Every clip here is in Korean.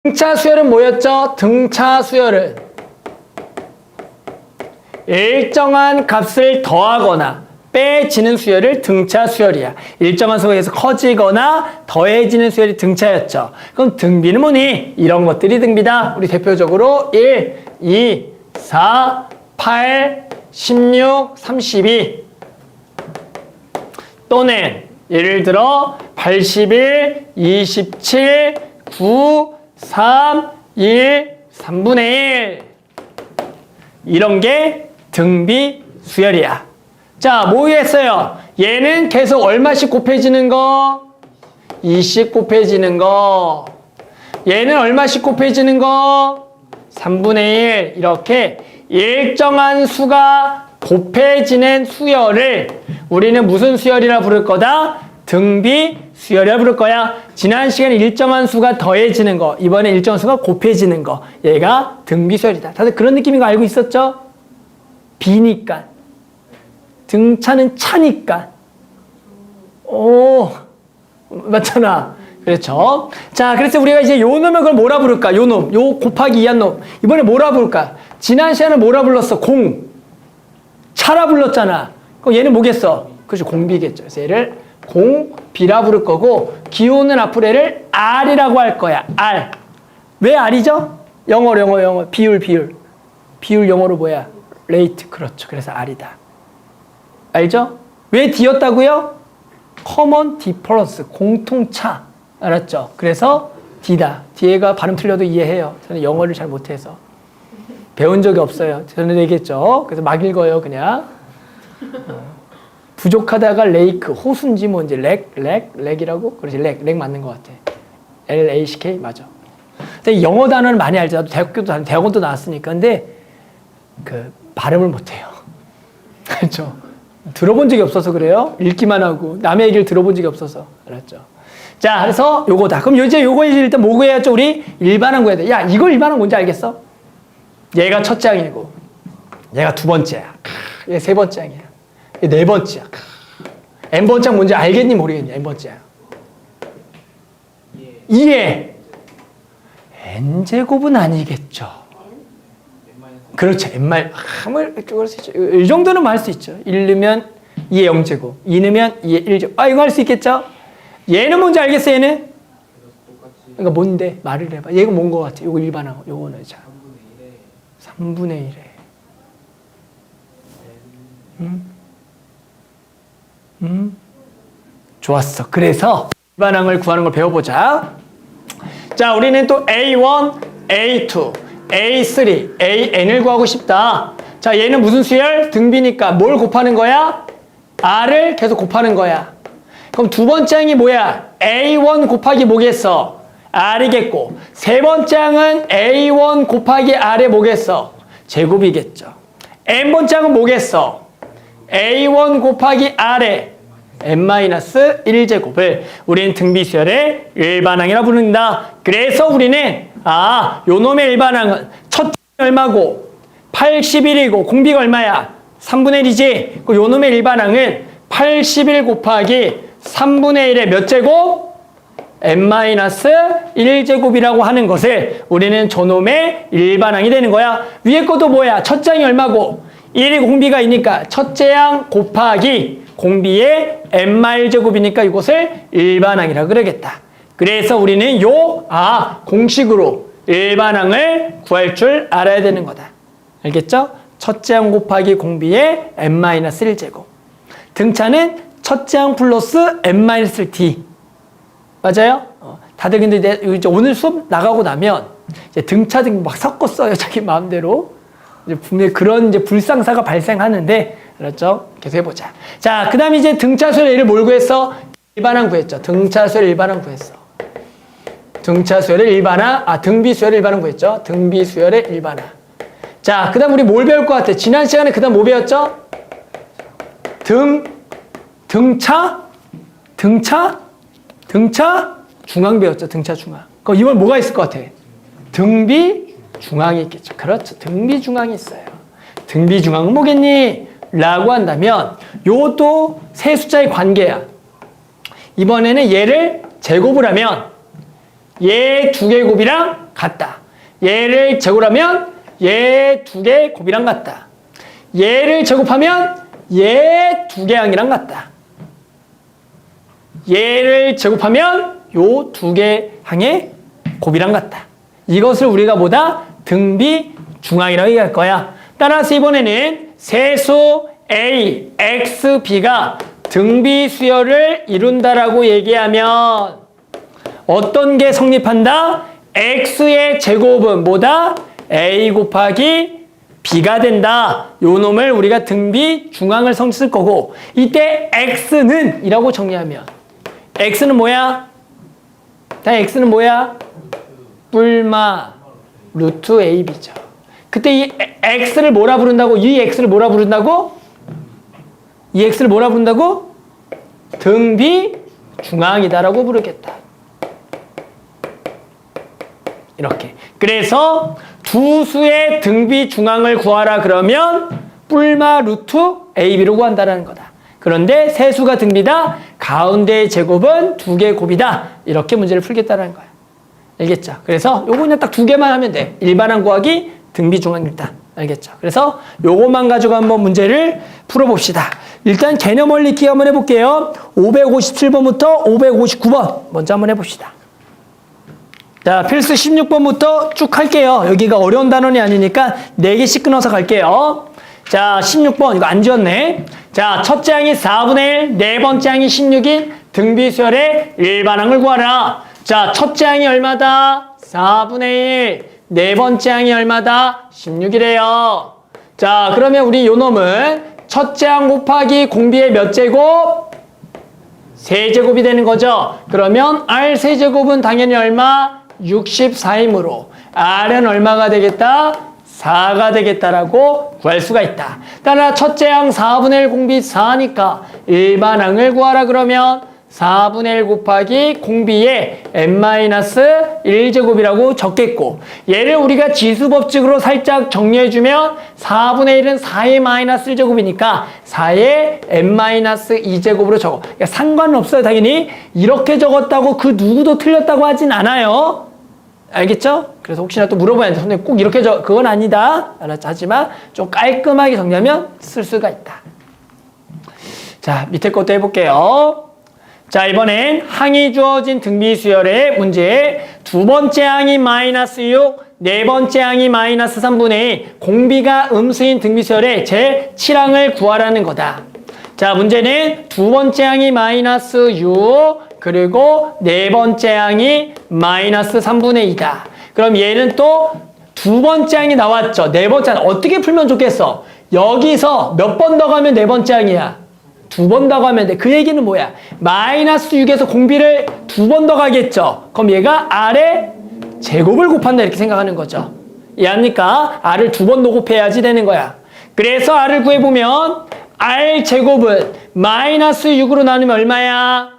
등차 수열은 뭐였죠? 등차 수열은 일정한 값을 더하거나 빼지는 수열을 등차 수열이야. 일정한 수에서 커지거나 더해지는 수열이 등차였죠. 그럼 등비는 뭐니? 이런 것들이 등비다. 우리 대표적으로 1, 2, 4, 8, 16, 32 또는 예를 들어 81, 27, 9, 3, 1, 3분의 1 이런 게 등비 수열이야. 자, 뭐 했어요? 얘는 계속 얼마씩 곱해지는 거? 2씩 곱해지는 거. 얘는 얼마씩 곱해지는 거? 3분의 1 이렇게 일정한 수가 곱해지는 수열을 우리는 무슨 수열이라 부를 거다? 등비 수열이라 부를 거야. 지난 시간에 일정한 수가 더해지는 거, 이번에 일정한 수가 곱해지는 거, 얘가 등비 수열이다. 다들 그런 느낌인 거 알고 있었죠? 비니까. 등차는 차니까. 오, 맞잖아. 그렇죠? 자, 그래서 우리가 이제 요 놈을 그걸 뭐라 부를까? 요 놈, 요 곱하기 2한 놈. 이번에 뭐라 부를까? 지난 시간에 뭐라 불렀어? 공. 차라 불렀잖아. 그럼 얘는 뭐겠어? 그렇죠. 공비겠죠. 그래서 얘를 공비라 부를 거고, 기호는 앞으로 얘를 R이라고 할 거야. R. 왜 R이죠? 영어. 비율. 비율 영어로 뭐야? 레이트. 그렇죠. 그래서 R이다. 알죠? 왜 D였다고요? Common Difference. 공통차. 알았죠? 그래서 D다. 뒤에가 발음 틀려도 이해해요. 저는 영어를 잘 못해서. 배운 적이 없어요. 저는 얘기했죠. 그래서 막 읽어요, 그냥. 부족하다가 레이크, 호수인지 뭔지, 렉이라고? 그렇지, 렉 맞는 것 같아. LACK, 맞아. 근데 영어 단어는 많이 알죠. 나도 대학원도 나왔으니까. 근데, 발음을 못해요. 그렇죠. 들어본 적이 없어서 그래요. 읽기만 하고. 남의 얘기를 들어본 적이 없어서. 알았죠. 자, 그래서 요거다. 그럼 이제 요거 일단 뭐 구해야죠? 우리 일반항 구해야 돼. 야, 이거 일반항 뭔지 알겠어? 얘가 첫째 항이고, 얘가 두 번째야. 얘 세 번째 항이야. 얘 네 번째야. n번째 항 뭔지 알겠니? 모르겠니? n번째 항. 이해. n제곱은 아니겠죠. 그렇죠. 이 정도는 할 수 있죠. 1 넣으면 2의 0제곱, 2 넣으면 2의 1제곱. 아, 이거 할 수 있겠죠? 얘는 뭔지 알겠어, 얘는? 그러니까 뭔데? 말을 해봐. 얘가 뭔 거 같아? 요거 일반항, 요거는 자. 3분의 1에. 좋았어. 그래서 일반항을 구하는 걸 배워보자. 자, 우리는 또 A1, A2, A3, AN을 구하고 싶다. 자, 얘는 무슨 수열? 등비니까 뭘 곱하는 거야? R을 계속 곱하는 거야. 그럼 두 번째 항이 뭐야? A1 곱하기 뭐겠어? R이겠고, 세 번째 항은 A1 곱하기 R의 뭐겠어? 제곱이겠죠. n번째 항은 뭐겠어? A1 곱하기 R의 n-1제곱을 우리는 등비수열의 일반항이라 부른다. 그래서 우리는 요 놈의 일반항은 첫 얼마고 81이고 공비가 얼마야? 3분의 1이지. 요 놈의 일반항은 81 곱하기 3분의 1의 몇 제곱? n-1제곱이라고 하는 것을 우리는 저놈의 일반항이 되는 거야. 위에 것도 뭐야? 첫째 항이 얼마고? 1이 공비가 있으니까 첫째 항 곱하기 공비의 n-1제곱이니까 이것을 일반항이라고 그러겠다. 그래서 우리는 공식으로 일반항을 구할 줄 알아야 되는 거다. 알겠죠? 첫째 항 곱하기 공비의 n-1제곱. 등차는 첫째 항 플러스 n-1d. 맞아요? 다들 근데 이제 오늘 수업 나가고 나면 이제 등차 등 막 섞었어요. 자기 마음대로. 이제 분명히 그런 이제 불상사가 발생하는데, 알았죠? 계속 해보자. 자, 그 다음에 이제 등차수열 얘를 뭘 구했어? 일반항 구했죠. 등차수열 일반항 구했어. 등차수열의 일반항, 등비수열의 일반항 구했죠. 등비수열의 일반항. 자, 그 다음 우리 뭘 배울 것 같아? 지난 시간에 그 다음 뭐 배웠죠? 등차? 중앙 배웠죠. 등차 중앙. 그럼 이번 뭐가 있을 것 같아? 등비 중앙이 있겠죠. 그렇죠. 등비 중앙이 있어요. 등비 중앙은 뭐겠니? 라고 한다면 요것도 세 숫자의 관계야. 이번에는 얘를 제곱을 하면 얘 두 개 곱이랑 같다. 얘를 제곱하면 얘 두 개 곱이랑 같다. 얘를 제곱하면 얘 두 개 항이랑 같다. 얘를 제곱하면 요 두 개 항의 곱이랑 같다. 이것을 우리가 뭐다? 등비 중항이라고 얘기할 거야. 따라서 이번에는 세수 A, X, B가 등비 수열을 이룬다라고 얘기하면 어떤 게 성립한다? X의 제곱은 뭐다? A 곱하기 B가 된다. 요 놈을 우리가 등비 중항을 쓸 거고, 이때 X는 이라고 정리하면 X는 뭐야? X는 뭐야? 뿔마 루트 AB죠. 그때 이 X를 뭐라 부른다고? 이 X를 뭐라 부른다고? 이 X를 뭐라 부른다고? 등비 중항이다라고 부르겠다. 이렇게. 그래서 두 수의 등비 중항을 구하라 그러면 뿔마 루트 AB로 구한다라는 거다. 그런데 세 수가 등비다. 가운데의 제곱은 두 개의 곱이다. 이렇게 문제를 풀겠다라는 거야. 알겠죠? 그래서 요거 그냥 딱 두 개만 하면 돼. 일반항 구하기, 등비 중항 일단. 알겠죠? 그래서 요것만 가지고 한번 문제를 풀어봅시다. 일단 개념 원리 키 한번 해볼게요. 557번부터 559번 먼저 한번 해봅시다. 자, 필수 16번부터 쭉 할게요. 여기가 어려운 단원이 아니니까 4개씩 끊어서 갈게요. 자, 16번 이거 안 지웠네. 자, 첫째 항이 4분의 1, 네 번째 항이 16인 등비수열의 일반항을 구하라. 자, 첫째 항이 얼마다? 4분의 1. 네 번째 항이 얼마다? 16이래요. 자, 그러면 우리 요 놈은 첫째 항 곱하기 공비의 몇 제곱? 세제곱이 되는 거죠. 그러면 R 세제곱은 당연히 얼마? 64이므로 R은 얼마가 되겠다? 4가 되겠다라고 구할 수가 있다. 따라 첫째 항 4분의 1 공비 4니까 일반항을 구하라 그러면 4분의 1 곱하기 공비의 n-1제곱이라고 적겠고, 얘를 우리가 지수법칙으로 살짝 정리해주면 4분의 1은 4의 마이너스 1제곱이니까 4의 n-2제곱으로 적어. 그러니까 상관은 없어요. 당연히 이렇게 적었다고 그 누구도 틀렸다고 하진 않아요. 알겠죠? 그래서 혹시나 또 물어봐야 돼. 선생님 꼭 이렇게 그건 아니다. 하지만 좀 깔끔하게 정리하면 쓸 수가 있다. 자, 밑에 것도 해볼게요. 자, 이번엔 항이 주어진 등비수열의 문제. 두 번째 항이 마이너스 6, 네 번째 항이 마이너스 3분의 1, 공비가 음수인 등비수열의 제 7항을 구하라는 거다. 자, 문제는 두 번째 항이 마이너스 6, 그리고 네 번째 항이 마이너스 3분의 2다. 그럼 얘는 또 두 번째 항이 나왔죠. 네 번째 항 어떻게 풀면 좋겠어? 여기서 몇 번 더 가면 네 번째 항이야? 두 번 더 가면 돼. 그 얘기는 뭐야? 마이너스 6에서 공비를 두 번 더 가겠죠. 그럼 얘가 R의 제곱을 곱한다 이렇게 생각하는 거죠. 이해합니까? R을 두 번 더 곱해야지 되는 거야. 그래서 R을 구해보면 R 제곱은 마이너스 6으로 나누면 얼마야?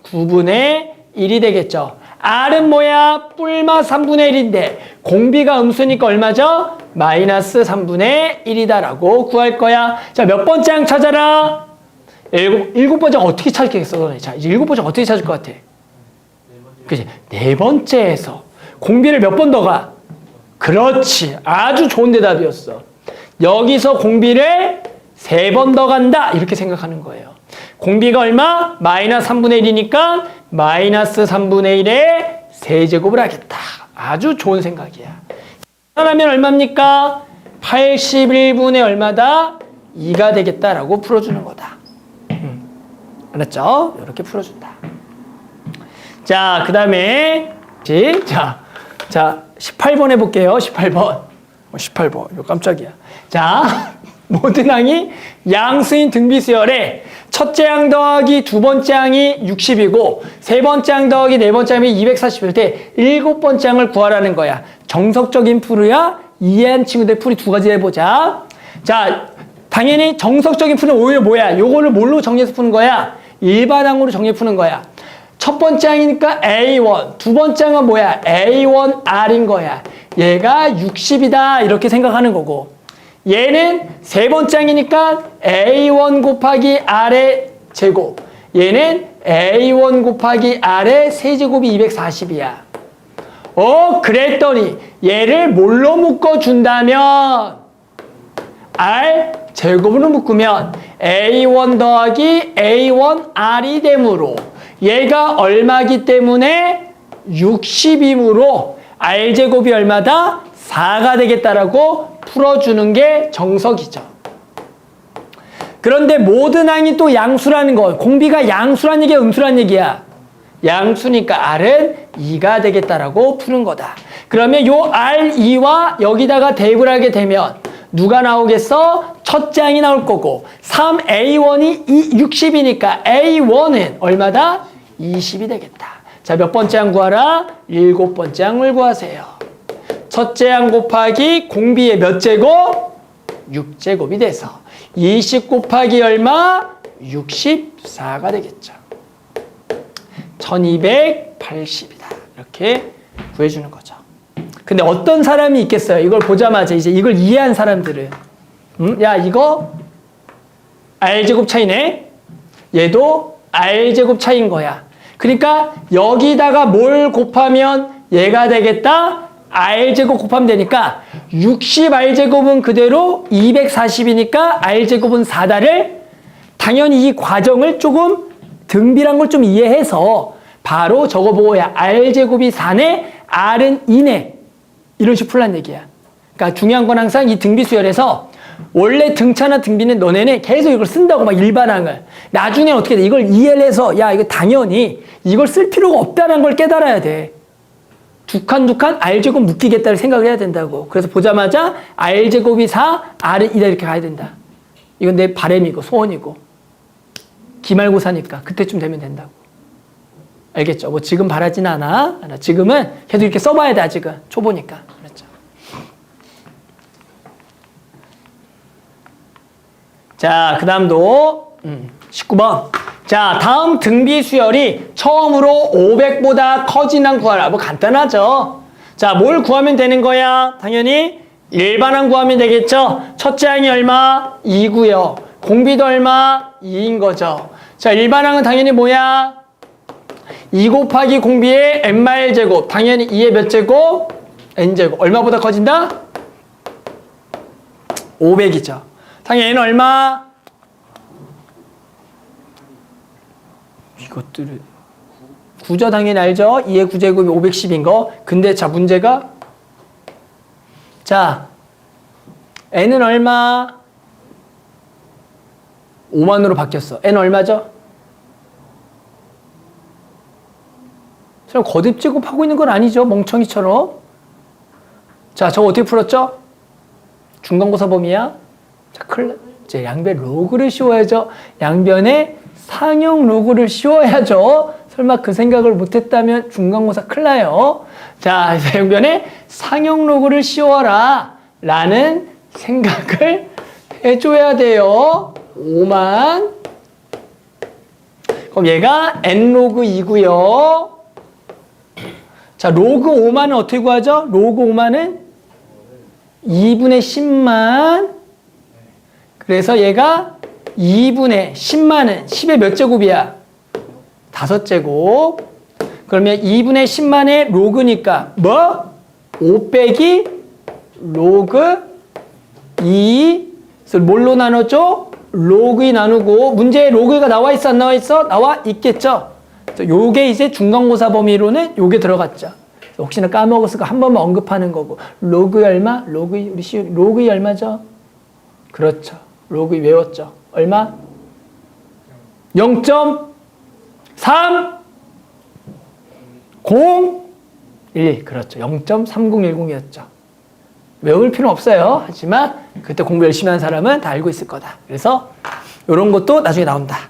9분의 1이 되겠죠. R은 뭐야? 뿔마 3분의 1인데 공비가 음수니까 얼마죠? 마이너스 3분의 1이다라고 구할 거야. 자, 몇 번째 항 찾아라? 일곱 번째 어떻게 찾겠어, 너네? 자, 이제 일곱 번째 어떻게 찾을 것 같아? 그치? 네 번째에서 공비를 몇 번 더 가? 그렇지. 아주 좋은 대답이었어. 여기서 공비를 3번 더 간다. 이렇게 생각하는 거예요. 공비가 얼마? 마이너스 3분의 1이니까 마이너스 3분의 1에 세제곱을 하겠다. 아주 좋은 생각이야. 하면 얼마입니까? 81분의 얼마다? 2가 되겠다라고 풀어주는 거다. 알았죠? 이렇게 풀어준다. 자, 그 다음에 자, 18번 해볼게요. 18번. 18번. 이거 깜짝이야. 자, 모든 항이 양수인 등비수열에 첫째 항 더하기 두 번째 항이 60이고 세 번째 항 더하기 네 번째 항이 240일 때 일곱 번째 항을 구하라는 거야. 정석적인 풀이야? 이해한 친구들 풀이 두 가지 해보자. 자, 당연히 정석적인 풀은 오히려 뭐야? 요거를 뭘로 정리해서 푸는 거야? 일반항으로 정리해 푸는 거야. 첫 번째 항이니까 A1, 두 번째 항은 뭐야? A1R인 거야. 얘가 60이다 이렇게 생각하는 거고, 얘는 세 번째 항이니까 A1 곱하기 R의 제곱, 얘는 A1 곱하기 R의 세제곱이 240이야. 그랬더니 얘를 뭘로 묶어준다면 R 제곱으로 묶으면 A1 더하기 A1R이 되므로 얘가 얼마기 때문에 60이므로 R제곱이 얼마다? 4가 되겠다라고 풀어주는 게 정석이죠. 그런데 모든 항이 또 양수라는 거, 공비가 양수란 얘기야, 음수란 얘기야? 양수니까 R은 2가 되겠다라고 푸는 거다. 그러면 요 R2와 여기다가 대입을 하게 되면 누가 나오겠어? 첫째 항이 나올 거고 3A1이 60이니까 A1은 얼마다? 20이 되겠다. 자, 몇 번째 항 구하라? 7번째 항을 구하세요. 첫째 항 곱하기 공비의 몇 제곱? 6제곱이 돼서 20 곱하기 얼마? 64가 되겠죠. 1280이다. 이렇게 구해주는 거죠. 근데 어떤 사람이 있겠어요? 이걸 보자마자 이제 이걸 이해한 사람들은 야, 이거 R제곱 차이네? 얘도 R제곱 차이인 거야. 그러니까 여기다가 뭘 곱하면 얘가 되겠다? R제곱 곱하면 되니까 60R제곱은 그대로 240이니까 R제곱은 4다를 당연히 이 과정을 조금 등비란 걸 좀 이해해서 바로 적어보고 야 R제곱이 4네 R은 2네 이런 식으로 풀란 얘기야. 그러니까 중요한 건 항상 이 등비수열에서 원래 등차나 등비는 너네는 계속 이걸 쓴다고 막 일반항을 나중에 어떻게 돼? 이걸 이해를 해서 야 이거 당연히 이걸 쓸 필요가 없다는 걸 깨달아야 돼. 두 칸 R제곱 묶이겠다를 생각을 해야 된다고. 그래서 보자마자 R제곱이 4 R은 2다 이렇게 가야 된다. 이건 내 바람이고 소원이고 기말고사니까 그때쯤 되면 된다고. 알겠죠? 뭐 지금 바라진 않아. 지금은 계속 이렇게 써봐야 돼. 아직은 초보니까. 그렇죠. 자, 그 다음도 19번. 자, 다음 등비 수열이 처음으로 500보다 커진 항 구하라. 뭐 간단하죠. 자, 뭘 구하면 되는 거야? 당연히 일반항 구하면 되겠죠. 첫째 항이 얼마? 2고요. 공비도 얼마? 2인 거죠. 자, 일반항은 당연히 뭐야? 2 곱하기 공비의 n마일제곱. 당연히 2의 몇 제곱? n제곱. 얼마보다 커진다? 500이죠. 당연히 n은 얼마? 이것들을 9죠. 당연히 알죠? 2의 9제곱이 510인 거. 근데 자, 문제가 자, n은 얼마? 5만으로 바뀌었어. n 얼마죠? 그럼 거듭 제곱하고 있는 건 아니죠. 멍청이처럼. 자, 저거 어떻게 풀었죠? 중간고사 범위야. 자, 이제 양변 로그를 씌워야죠. 양변에 상형 로그를 씌워야죠. 설마 그 생각을 못했다면 중간고사 큰일 나요. 자, 양변에 상형 로그를 씌워라 라는 생각을 해줘야 돼요. 5만. 그럼 얘가 n 로그 2고요. 자, 로그 5만은 어떻게 구하죠? 로그 5만은 2분의 10만. 그래서 얘가 2분의 10만은 10의 몇 제곱이야? 5제곱. 그러면 2분의 10만의 로그니까 뭐? 5 빼기 로그 2. 그래서 뭘로 나눴죠? 로그 2 나누고 문제에 로그 2가 나와 있어 안 나와 있어? 나와 있겠죠? 요게 이제 중간고사 범위로는 요게 들어갔죠. 혹시나 까먹었을까 한 번만 언급하는 거고. 로그 얼마? 로그 2 우리 로그 2 얼마죠? 그렇죠. 로그 2 외웠죠. 얼마? 0.301. 그렇죠. 0.3010이었죠. 외울 필요는 없어요. 하지만 그때 공부 열심히 한 사람은 다 알고 있을 거다. 그래서 이런 것도 나중에 나온다.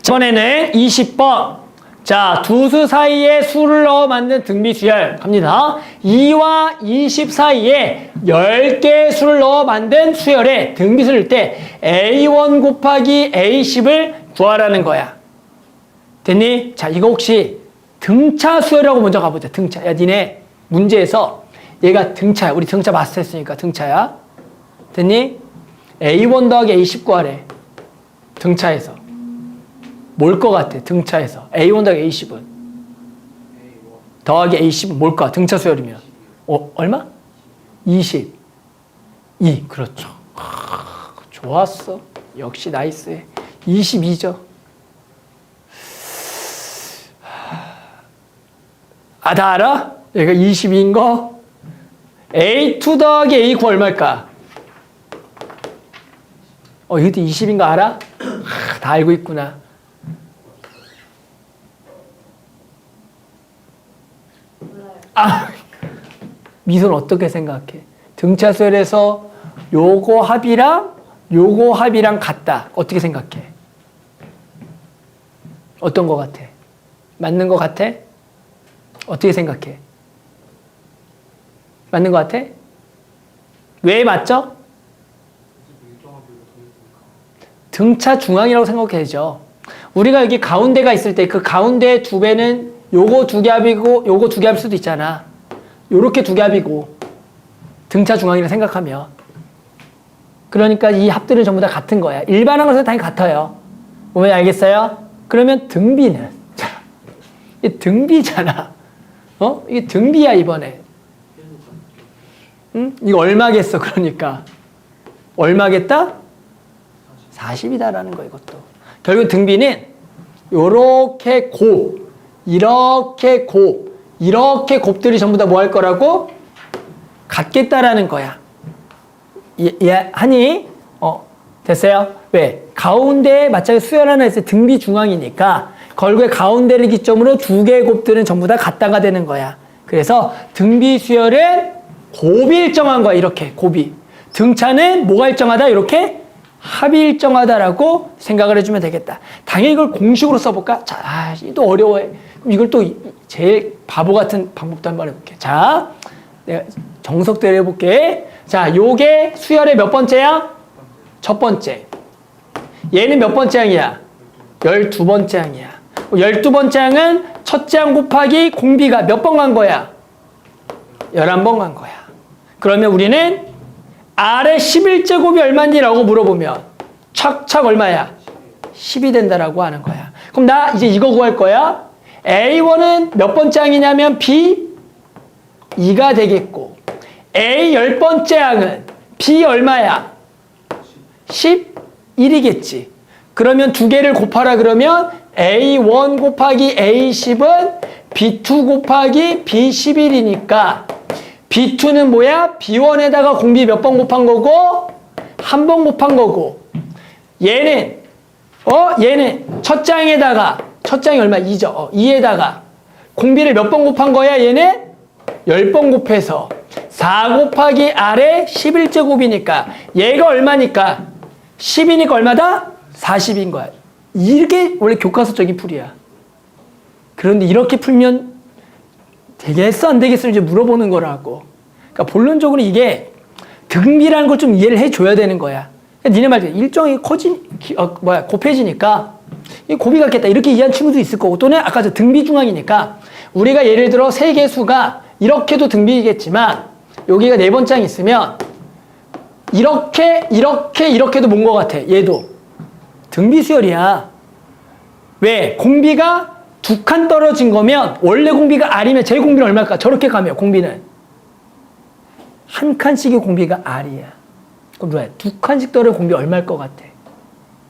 이번에는 20번. 자, 두 수 사이에 수를 넣어 만든 등비수열 갑니다. 2와 20 사이에 10개의 수를 넣어 만든 수열에 등비수일 때 A1 곱하기 A10을 구하라는 거야. 됐니? 자, 이거 혹시 등차 수열이라고 먼저 가보자. 등차. 야, 니네 문제에서 얘가 등차야. 우리 등차 마스터했으니까 등차야. 됐니? A1 더하기 A10 구하래. 등차에서. 뭘 것 같아? 등차에서. A1 더하기 A10은. 더하기 A10은 뭘까? 등차 수열이면. 얼마? 22. 그렇죠. 좋았어. 역시 나이스해. 22죠. 다 알아? 여기가 22인 거? A2 더하기 A9 얼마일까? 이것도 20인 거 알아? 다 알고 있구나. 미소는 어떻게 생각해? 등차 수열에서 요거 합이랑 같다. 어떻게 생각해? 어떤 거 같아? 맞는 거 같아? 어떻게 생각해? 맞는 거 같아? 왜 맞죠? 등차 중앙이라고 생각해야죠. 우리가 여기 가운데가 있을 때 그 가운데 두 배는 요거 두 개 합이고 요거 두 개 합일 수도 있잖아. 요렇게 두 개 합이고 등차 중앙이라 생각하면 그러니까 이 합들은 전부 다 같은 거야. 일반한 것은 당연히 같아요. 보면 알겠어요? 그러면 등비는 이게 등비잖아. 이게 등비야 이번에. 응? 이거 얼마겠어 그러니까. 얼마겠다? 40이다라는 거 이것도. 결국 등비는 요렇게 이렇게 이렇게 곱들이 전부 다 뭐 할 거라고? 같겠다라는 거야. 하니? 됐어요? 왜? 가운데에 마찬가지 수열 하나 있을 때 등비 중앙이니까 결국에 가운데를 기점으로 두 개의 곱들은 전부 다 같다가 되는 거야. 그래서 등비 수열은 곱이 일정한 거야. 이렇게 곱이. 등차는 뭐가 일정하다? 이렇게 합이 일정하다라고 생각을 해주면 되겠다. 당연히 이걸 공식으로 써볼까? 자, 또 어려워해. 그럼 이걸 또 제일 바보 같은 방법도 한번 해볼게. 자, 내가 정석대로 해볼게. 자, 요게 수열의 몇 번째야? 첫 번째. 얘는 몇 번째 항이야? 12번째 항이야. 12번째 항은 첫째 항 곱하기 공비가 몇 번 간 거야? 11번 간 거야. 그러면 우리는 R의 11제곱이 얼마인지라고 물어보면 착착 얼마야? 10이 된다라고 하는 거야. 그럼 나 이제 이거 구할 거야. A1은 몇 번째 항이냐면 B 2가 되겠고 A 10번째 항은 B 얼마야? 11이겠지. 그러면 두 개를 곱하라 그러면 A1 곱하기 A10은 B2 곱하기 B11이니까 B2는 뭐야? B1에다가 공비 몇 번 곱한 거고? 한 번 곱한 거고. 얘는 첫 장에다가 첫 장이 얼마? 2죠. 2에다가 공비를 몇 번 곱한 거야? 얘는 10번 곱해서 4 곱하기 R의 11제곱이니까 얘가 얼마니까? 10이니까 얼마다? 40인 거야. 이게 원래 교과서적인 풀이야. 그런데 이렇게 풀면 되겠어 안 되겠어 이제 물어보는 거라고. 그러니까 본론적으로 이게 등비라는 걸 좀 이해를 해줘야 되는 거야. 니네 말대로 일정이 곱해지니까 이 곱이 같겠다 이렇게 이해한 친구도 있을 거고 또는 아까 저 등비 중앙이니까 우리가 예를 들어 세 개수가 이렇게도 등비이겠지만 여기가 네 번째 항 있으면 이렇게도 뭔 것 같아. 얘도 등비 수열이야. 왜? 공비가 두 칸 떨어진 거면 원래 공비가 R이면 제 공비는 얼마일까? 저렇게 가면 공비는 한 칸씩의 공비가 R이야. 그럼 뭐야? 두 칸씩 떨어진 공비 얼마일 것 같아?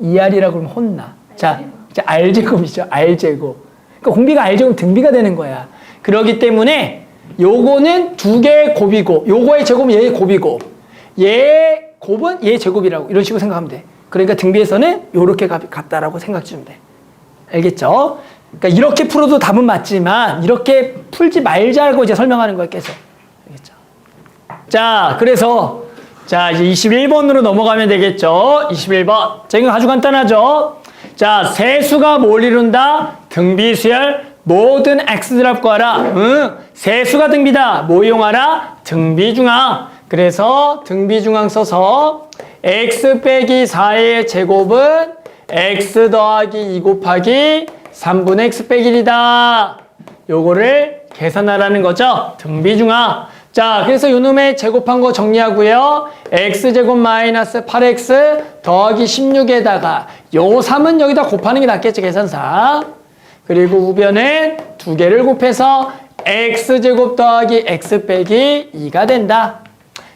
2R이라고 그러면 혼나. 자, 이제 R제곱이죠. R제곱. 그러니까 공비가 R제곱 등비가 되는 거야. 그렇기 때문에 요거는 두 개의 곱이고 요거의 제곱은 얘의 곱이고 얘의 곱은 얘의 제곱이라고 이런 식으로 생각하면 돼. 그러니까 등비에서는 요렇게 같다라고 생각해 주면 돼. 알겠죠? 그러니까 이렇게 풀어도 답은 맞지만 이렇게 풀지 말자고 이제 설명하는 거야, 계속. 알겠죠? 자, 그래서 자, 이제 21번으로 넘어가면 되겠죠? 21번. 자, 이거 아주 간단하죠? 자, 세수가 뭘 이룬다? 등비수열 모든 x들합 구하라. 세수가 등비다. 뭐 이용하라? 등비중앙. 그래서 등비중앙 써서 x 빼기 4의 제곱은 x 더하기 2 곱하기 3분의 x 빼기 1이다. 요거를 계산하라는 거죠. 등비중앙. 자, 그래서 요놈의 제곱한 거 정리하고요. x제곱 마이너스 8x 더하기 16에다가 요 3은 여기다 곱하는 게 낫겠지, 계산상. 그리고 우변은 두 개를 곱해서 x제곱 더하기 x 빼기 2가 된다.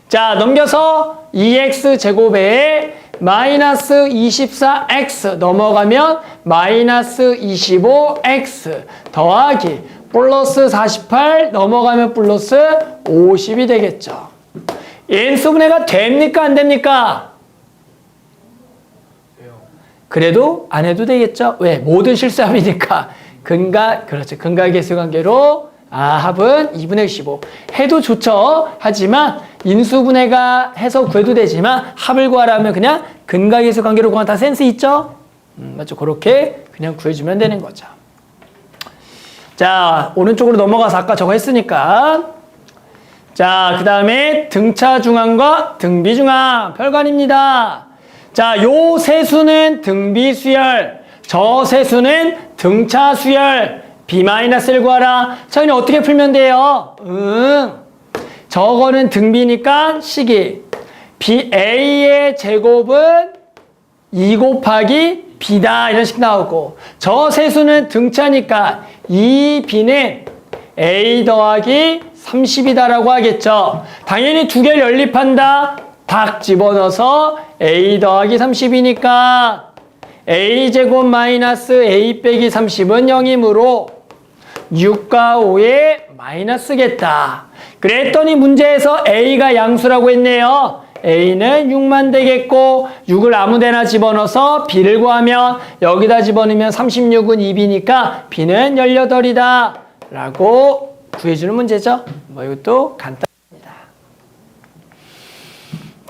자, 넘겨서 2x제곱에 마이너스 24x 넘어가면 마이너스 25x 더하기 플러스 48 넘어가면 플러스 50이 되겠죠. 인수분해가 됩니까? 안 됩니까? 그래도 안 해도 되겠죠. 왜? 모든 실수합이니까. 그렇죠. 근각계수 관계로 합은 2분의 15. 해도 좋죠. 하지만 인수분해가 해서 구해도 되지만 합을 구하라면 그냥 근각계수 관계로 구하면 다 센스 있죠? 맞죠. 그렇게 그냥 구해주면 되는 거죠. 자, 오른쪽으로 넘어가서 아까 저거 했으니까. 자, 그 다음에 등차 중앙과 등비 중앙. 별거 아닙니다. 자, 요 세수는 등비 수열, 저 세수는 등차 수열. B-를 구하라. 자, 그냥 어떻게 풀면 돼요? 저거는 등비니까 식이 A의 제곱은 2 곱하기 B다. 이런 식 나오고, 저 세수는 등차니까 2B는 A 더하기 30이다라고 하겠죠. 당연히 두 개를 연립한다. 딱 집어넣어서 A 더하기 30이니까 A제곱 마이너스 A 빼기 30은 0이므로 6과 5의 마이너스겠다. 그랬더니 문제에서 A가 양수라고 했네요. A는 6만 되겠고 6을 아무데나 집어넣어서 B를 구하면 여기다 집어넣으면 36은 2B니까 B는 18이다 라고 구해주는 문제죠. 뭐 이것도 간단합니다.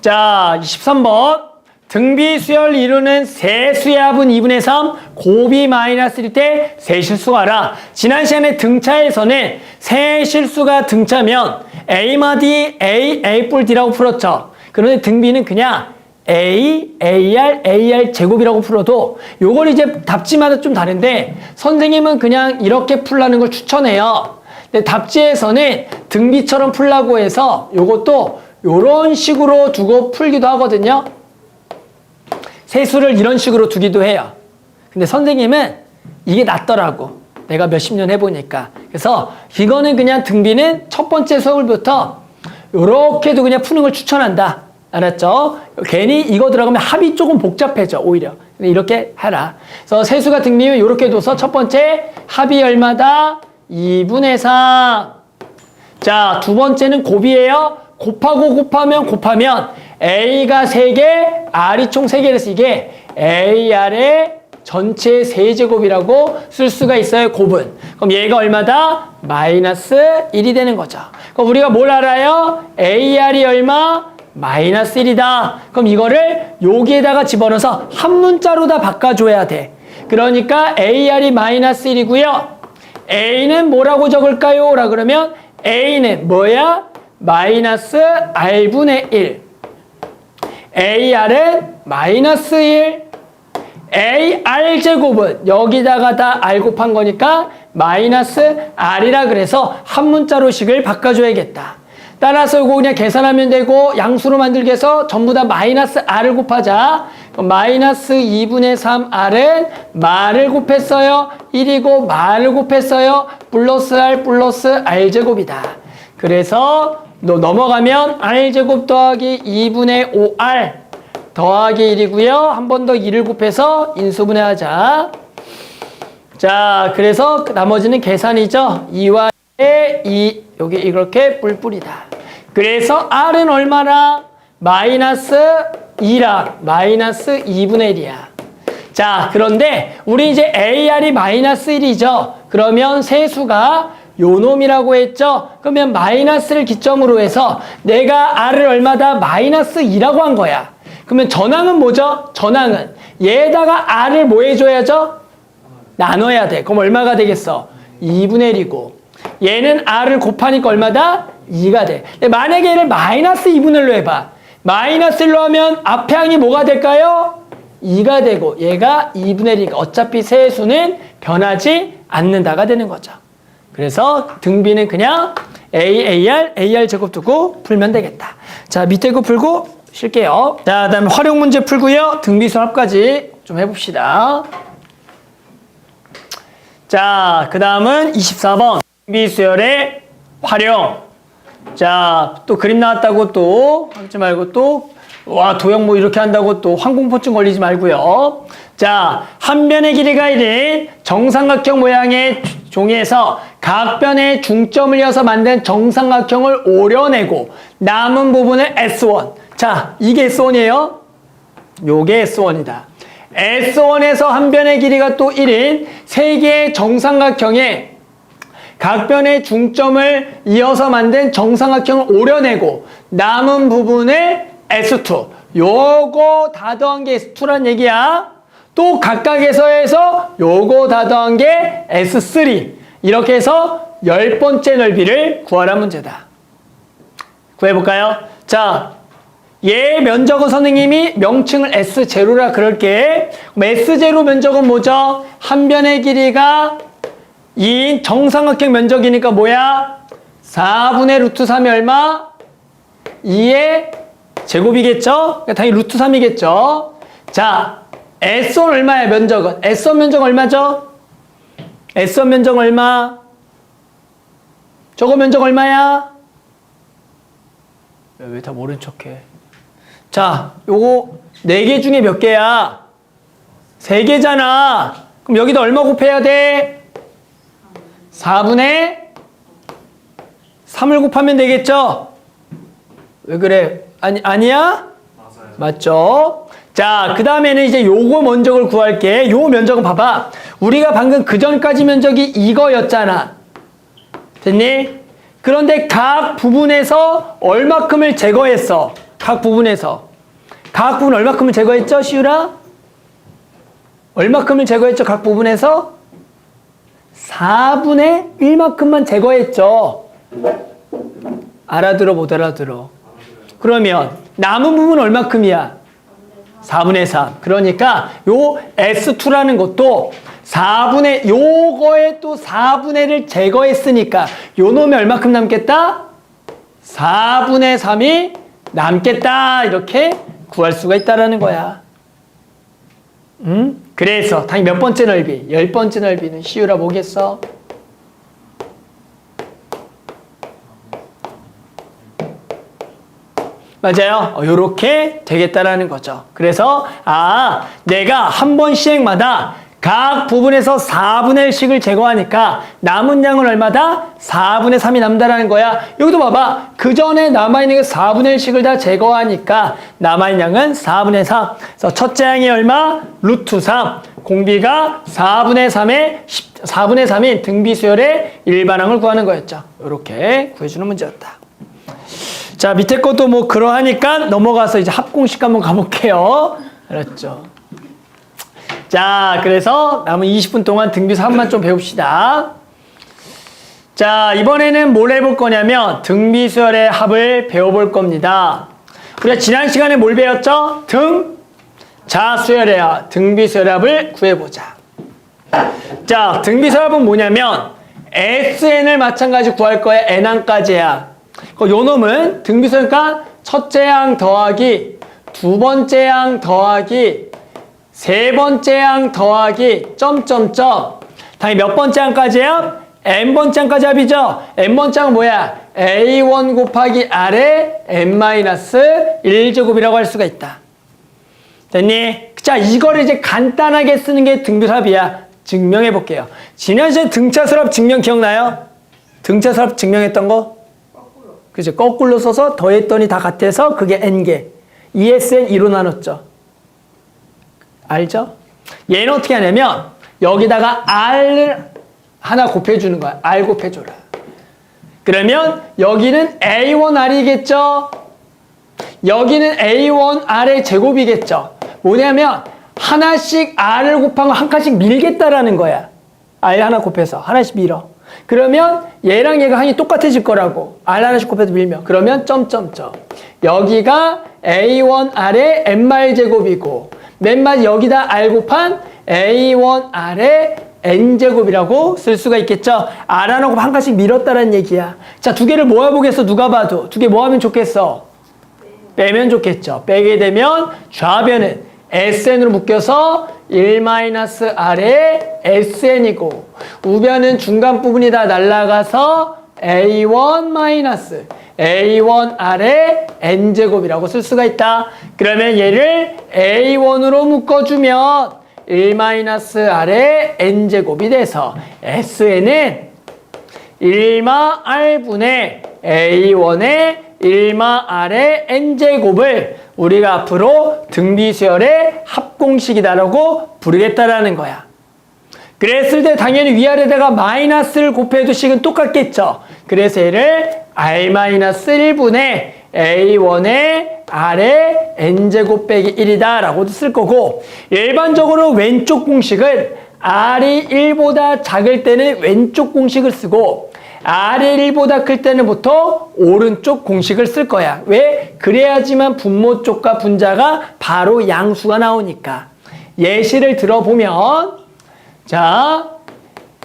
자, 23번. 등비 수열 이루는 세 수의 합은 2분의 3, 곱이 마이너스일 때 세 실수하라. 지난 시간에 등차에서는 세 실수가 등차면 A마디 A 뿔 D라고 풀었죠. 그런데 등비는 그냥 A, AR 제곱이라고 풀어도 요걸 이제 답지마다 좀 다른데 선생님은 그냥 이렇게 풀라는 걸 추천해요. 근데 답지에서는 등비처럼 풀라고 해서 요것도 요런 식으로 두고 풀기도 하거든요. 세수를 이런 식으로 두기도 해요. 근데 선생님은 이게 낫더라고. 내가 몇십 년 해보니까. 그래서 이거는 그냥 등비는 첫 번째 수업부터 이렇게도 그냥 푸는 걸 추천한다. 알았죠? 괜히 이거 들어가면 합이 조금 복잡해져, 오히려. 근데 이렇게 하라. 그래서 세수가 등비면 이렇게 둬서 첫 번째 합이 얼마다? 2분의 3. 자, 두 번째는 곱이에요. 곱하면 A가 3개, R이 총 3개라서 이게 AR의 전체 세제곱이라고 쓸 수가 있어요, 곱은. 그럼 얘가 얼마다? 마이너스 1이 되는 거죠. 그럼 우리가 뭘 알아요? AR이 얼마? 마이너스 1이다. 그럼 이거를 여기에다가 집어넣어서 한 문자로 다 바꿔줘야 돼. 그러니까 AR이 마이너스 1이고요. A는 뭐라고 적을까요? 라 그러면 A는 뭐야? 마이너스 R분의 1. AR은 마이너스 1. AR제곱은 여기다가 다 R 곱한 거니까 마이너스 R이라 그래서 한 문자로식을 바꿔줘야겠다. 따라서 이거 그냥 계산하면 되고 양수로 만들기 위해서 전부 다 마이너스 R을 곱하자. 그럼 마이너스 2분의 3R은 말을 곱했어요. 1이고 말을 곱했어요. 플러스 R제곱이다. 그래서 넘어가면 R제곱 더하기 2분의 5R 더하기 1이고요. 한 번 더 2를 곱해서 인수분해하자. 자, 그래서 나머지는 계산이죠. 2와 2, 여기 이렇게 뿔뿔이다. 그래서 R은 얼마나? 마이너스 2랑 마이너스 2분의 1이야. 자, 그런데 우리 이제 AR이 마이너스 1이죠. 그러면 세수가 요 놈이라고 했죠. 그러면 마이너스를 기점으로 해서 내가 R을 얼마다? 마이너스 2라고 한 거야. 그러면 전항은 뭐죠? 전항은 얘에다가 R을 뭐 해줘야죠? 나눠야 돼. 그럼 얼마가 되겠어? 2분의 1이고 얘는 R을 곱하니까 얼마다? 2가 돼. 근데 만약에 얘를 마이너스 2분의 1로 해봐. 마이너스 1로 하면 앞에 항이 뭐가 될까요? 2가 되고 얘가 2분의 1이니까 어차피 세수는 변하지 않는다가 되는 거죠. 그래서 등비는 그냥 AR 제곱 두고 풀면 되겠다. 자, 밑에 거 풀고 쉴게요. 자, 그다음에 활용 문제 풀고요. 등비수 합까지 좀 해봅시다. 자, 그 다음은 24번. 등비수열의 활용. 자, 또 그림 나왔다고 또 하지 말고 또 와, 도형 뭐 이렇게 한다고 또 항공포증 걸리지 말고요. 자, 한 변의 길이가 1인 정삼각형 모양의 종이에서 각 변의 중점을 이어서 만든 정삼각형을 오려내고 남은 부분을 S1. 자, 이게 S1이에요. 요게 S1이다. S1에서 한 변의 길이가 또 1인 세 개의 정삼각형에 각 변의 중점을 이어서 만든 정삼각형을 오려내고 남은 부분을 S2. 요거 다 더한 게 S2란 얘기야. 또 각각에서 해서 요거 다 더한 게 S3. 이렇게 해서 10번째 넓이를 구하라 문제다. 구해볼까요? 자, 얘 면적은 선생님이 명칭을 S0라 그럴게. 그럼 S0 면적은 뭐죠? 한 변의 길이가 2인 정삼각형 면적이니까 뭐야? 4분의 루트 3이 얼마? 2의 제곱이겠죠? 그러니까 당연히 루트 3이겠죠? 자, S1 얼마야, 면적은? S1 면적 얼마죠? S1 면적 얼마? 저거 면적 얼마야? 왜 다 모른 척해? 자, 요거 4개 중에 몇 개야? 3개잖아. 그럼 여기다 얼마 곱해야 돼? 4분의 3을 곱하면 되겠죠? 왜 그래? 아니야? 맞아요. 맞죠? 자, 그 다음에는 이제 요거 면적을 구할게. 요 면적은 봐봐. 우리가 방금 그 전까지 면적이 이거였잖아. 됐니? 그런데 각 부분에서 얼마큼을 제거했어? 각 부분에서. 각 부분 얼마큼을 제거했죠? 시우라? 얼마큼을 제거했죠? 각 부분에서? 4분의 1만큼만 제거했죠. 알아들어 못 알아들어? 그러면 남은 부분 얼마큼이야? 4분의 3. 그러니까 요 S2라는 것도 4분의 요거에 또 4분의를 제거했으니까 요 놈이 얼마큼 남겠다? 4분의 3이 남겠다. 이렇게 구할 수가 있다라는 거야. 그래서 당연히 몇 번째 넓이? 10번째 넓이는 시우라 뭐겠어? 맞아요. 요렇게 되겠다라는 거죠. 그래서 내가 한 번 시행마다 각 부분에서 4분의 1씩을 제거하니까 남은 양은 얼마다? 4분의 3이 남다라는 거야. 여기도 봐봐. 그 전에 남아있는 게 4분의 1씩을 다 제거하니까 남아있는 양은 4분의 3. 그래서 첫째 양이 얼마? 루트 3. 공비가 4분의 3인 등비수열의 일반항을 구하는 거였죠. 이렇게 구해주는 문제였다. 자, 밑에 것도 뭐 그러하니까 넘어가서 이제 합공식 한번 가볼게요. 알았죠? 자, 그래서 남은 20분 동안 등비수 한번 좀 배웁시다. 자, 이번에는 뭘 해볼 거냐면 등비수열의 합을 배워볼 겁니다. 우리가 지난 시간에 뭘 배웠죠? 자수열의 합, 등비수열의 합을 구해보자. 자, 등비수열의 합은 뭐냐면 SN을 마찬가지 구할 거야. N항까지야. 요 놈은 등비수열이니까 첫째 항 더하기 두 번째 항 더하기 세 번째 항 더하기 점점점. 당연히 몇 번째 항까지야? n번째 항까지 합이죠? n번째 항은 뭐야? a1 곱하기 r의 n-1제곱이라고 할 수가 있다. 됐니? 자, 이거를 이제 간단하게 쓰는 게 등비수합이야. 증명해 볼게요. 지난 시간에 등차수합 증명 기억나요? 등차수합 증명했던 거? 그죠? 거꾸로 써서 더했더니 다 같아서 그게 n개. ESN 2로 나눴죠. 알죠? 얘는 어떻게 하냐면 여기다가 R을 하나 곱해주는 거야. R 곱해줘라. 그러면 여기는 A1R이겠죠? 여기는 A1R의 제곱이겠죠? 뭐냐면 하나씩 R을 곱한 거 한 칸씩 밀겠다라는 거야. R 하나 곱해서 하나씩 밀어. 그러면 얘랑 얘가 항이 똑같아질 거라고. R 하나씩 곱해서 밀면. 그러면 점점점. 여기가 A1R의 n마일제곱이고 맨 마디 여기다 R 곱한 A1R의 n제곱이라고 쓸 수가 있겠죠. R 하나 곱 한 칸씩 밀었다는 얘기야. 자, 두 개를 모아보겠어. 누가 봐도. 두 개 모으면 좋겠어. 빼면 좋겠죠. 빼게 되면 좌변은 SN으로 묶여서 1-R의 SN이고 우변은 중간 부분이 다 날아가서 A1- A1R의 N제곱이라고 쓸 수가 있다. 그러면 얘를 A1으로 묶어주면 1-R의 N제곱이 돼서 SN은 1-R분의 A1의 1-R의 N제곱을 우리가 앞으로 등비수열의 합공식이다라고 부르겠다라는 거야. 그랬을 때 당연히 위아래다가 마이너스를 곱해도 식은 똑같겠죠. 그래서 얘를 R-1분의 A1의 R의 N제곱 빼기 1이다 라고도 쓸 거고 일반적으로 왼쪽 공식은 R이 1보다 작을 때는 왼쪽 공식을 쓰고 R이 1보다 클 때는 보통 오른쪽 공식을 쓸 거야. 왜? 그래야지만 분모 쪽과 분자가 바로 양수가 나오니까. 예시를 들어보면 자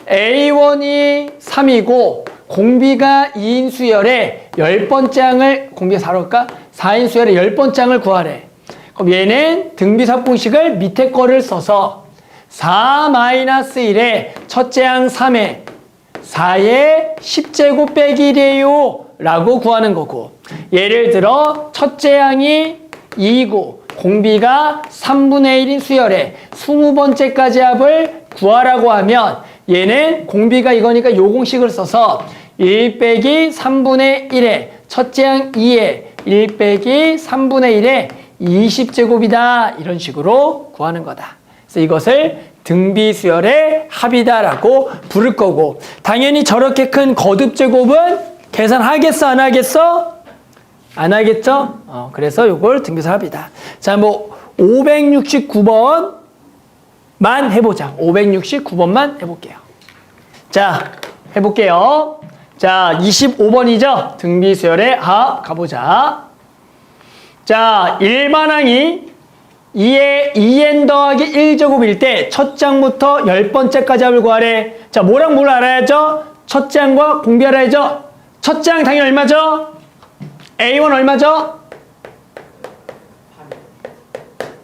A1이 3이고 공비가 2인 수열에 10번째 항을 공비가 4로 할까? 4인 수열에 10번째 항을 구하래. 그럼 얘는 등비삽공식을 밑에 거를 써서 4-1에 첫째 항 3에 4의 10제곱 빼기 1이에요 라고 구하는 거고 예를 들어 첫째 항이 2이고 공비가 3분의 1인 수열에 20번째까지 합을 구하라고 하면 얘는 공비가 이거니까 요 공식을 써서 1 빼기 3분의 1에 첫째 항 2에 1 빼기 3분의 1에 20제곱이다 이런 식으로 구하는 거다. 그래서 이것을 등비수열의 합이다라고 부를 거고 당연히 저렇게 큰 거듭제곱은 계산하겠어 안 하겠어? 안 하겠죠? 그래서 이걸 등비수열 합이다. 자, 뭐 569번만 해보자. 569번만 해볼게요. 자, 해볼게요. 자, 25번이죠? 등비수열의 합 가보자. 자, 일반항이 2의 2n 더하기 1제곱일 때 첫 장부터 10번째까지 합을 구하래. 자, 뭐랑 뭘 알아야죠? 첫 장과 공비 알아야죠? 첫 장 당연히 얼마죠? A1 얼마죠?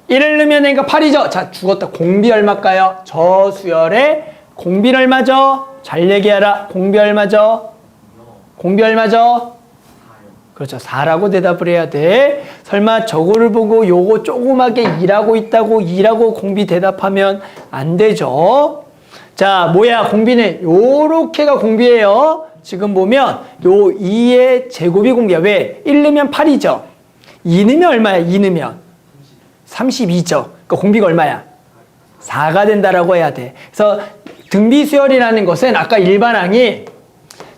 1을 넣으면 되니까 8이죠? 자, 죽었다. 공비 얼마일까요? 저 수열의 공비 얼마죠? 잘 얘기하라. 공비 얼마죠? 공비 얼마죠? 그렇죠. 4라고 대답을 해야 돼. 설마 저거를 보고 요거 조그맣게 2라고 있다고 2라고 공비 대답하면 안 되죠. 자, 뭐야? 공비는 요렇게가 공비예요. 지금 보면 요 2의 제곱이 공비야. 왜? 1 넣으면 8이죠. 2 넣으면 얼마야? 2 넣으면 32죠. 그러니까 공비가 얼마야? 4가 된다라고 해야 돼. 그래서 등비수열이라는 것은 아까 일반항이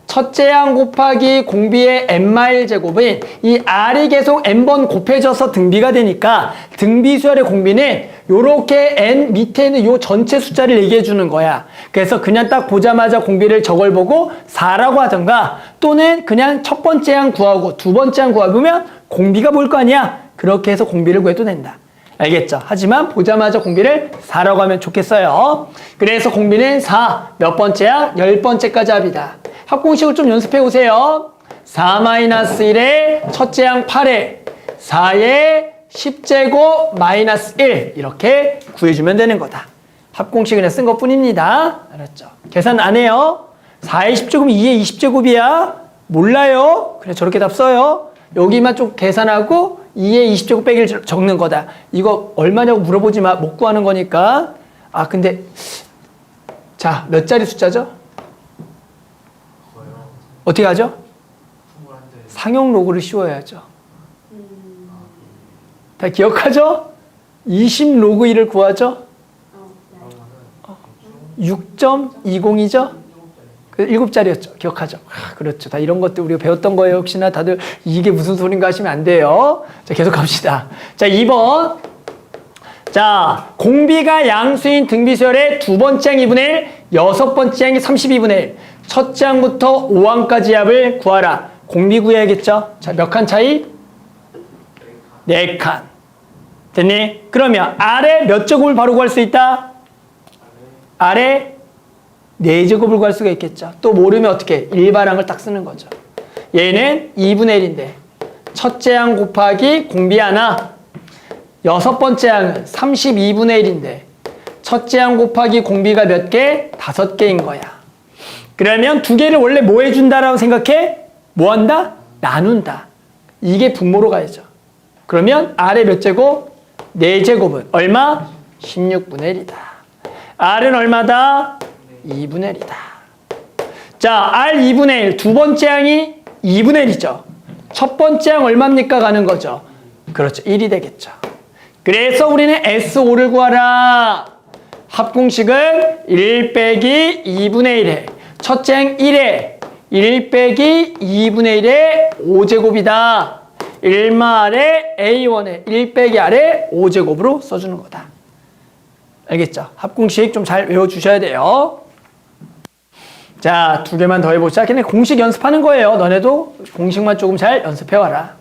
첫째 항 곱하기 공비의 n마일 제곱은 이 r이 계속 n번 곱해져서 등비가 되니까 등비수열의 공비는 요렇게 n 밑에 있는 요 전체 숫자를 얘기해 주는 거야. 그래서 그냥 딱 보자마자 공비를 저걸 보고 4라고 하던가 또는 그냥 첫 번째 항 구하고 두 번째 항 구하면 공비가 뭘 거 아니야? 그렇게 해서 공비를 구해도 된다. 알겠죠? 하지만 보자마자 공비를 4라고 하면 좋겠어요. 그래서 공비는 4, 몇 번째 항? 10번째까지 합이다. 합공식을 좀 연습해 오세요. 4-1에 첫째 항 8에 4의 10제곱 마이너스 1 이렇게 구해주면 되는 거다. 합공식 그냥 쓴 것뿐입니다. 알았죠? 계산 안 해요. 4의 10제곱이 2의 20제곱이야. 몰라요. 그래 저렇게 답 써요. 여기만 좀 계산하고 2의 20제곱 빼기를 적는 거다. 이거 얼마냐고 물어보지 마. 못 구하는 거니까. 아 근데 자, 몇 자리 숫자죠? 어떻게 하죠? 상용 로그를 씌워야죠. 다 기억하죠? 20 로그 1을 구하죠? 6.20이죠? 7자리였죠. 기억하죠? 그렇죠. 다 이런 것들 우리가 배웠던 거예요. 혹시나 다들 이게 무슨 소린가 하시면 안 돼요. 자, 계속 갑시다. 자, 2번. 자, 공비가 양수인 등비수열의 두 번째 항 2분의 1, 여섯 번째 항이 32분의 1. 첫째 항부터 5항까지 합을 구하라. 공비 구해야겠죠? 자, 몇 칸 차이? 4칸. 됐니? 그러면 아래 몇 제곱을 바로 구할 수 있다? 아래 4제곱을 구할 수가 있겠죠. 또 모르면 어떻게? 일반항을 딱 쓰는 거죠. 얘는 2분의 1인데 첫째 항 곱하기 공비 하나 여섯 번째 항은 32분의 1인데 첫째 항 곱하기 공비가 몇 개? 5개인 거야. 그러면 두 개를 원래 뭐 해준다라고 생각해? 뭐 한다? 나눈다. 이게 분모로 가야죠. 그러면 R의 몇 제곱? 4제곱은 얼마? 16분의 1이다. R은 얼마다? 2분의 1이다. 자, R 2분의 1. 두 번째 항이 2분의 1이죠. 첫 번째 항 얼마입니까? 가는 거죠. 그렇죠. 1이 되겠죠. 그래서 우리는 S5를 구하라. 합공식은 1 빼기 2분의 1에 첫째 항 1에 1 빼기 2분의 1에 5제곱이다. 1마 아래 A1에 1 빼기 아래 5제곱으로 써주는 거다. 알겠죠? 합공식 좀 잘 외워주셔야 돼요. 자, 두 개만 더 해보자. 걔네 공식 연습하는 거예요. 너네도 공식만 조금 잘 연습해와라.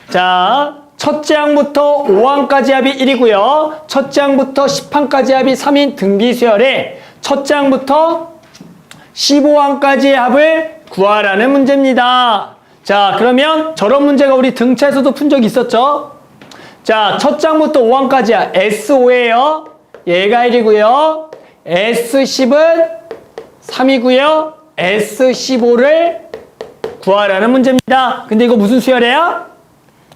자, 첫째 항부터 5항까지 합이 1이고요. 첫째 항부터 10항까지 합이 3인 등비수열에 첫째 항부터 15항까지의 합을 구하라는 문제입니다. 자, 그러면 저런 문제가 우리 등차에서도 푼 적 있었죠? 자, 첫째 항부터 5항까지야. S5예요. 얘가 1이고요. S10은 3이고요. S15를 구하라는 문제입니다. 근데 이거 무슨 수열이야?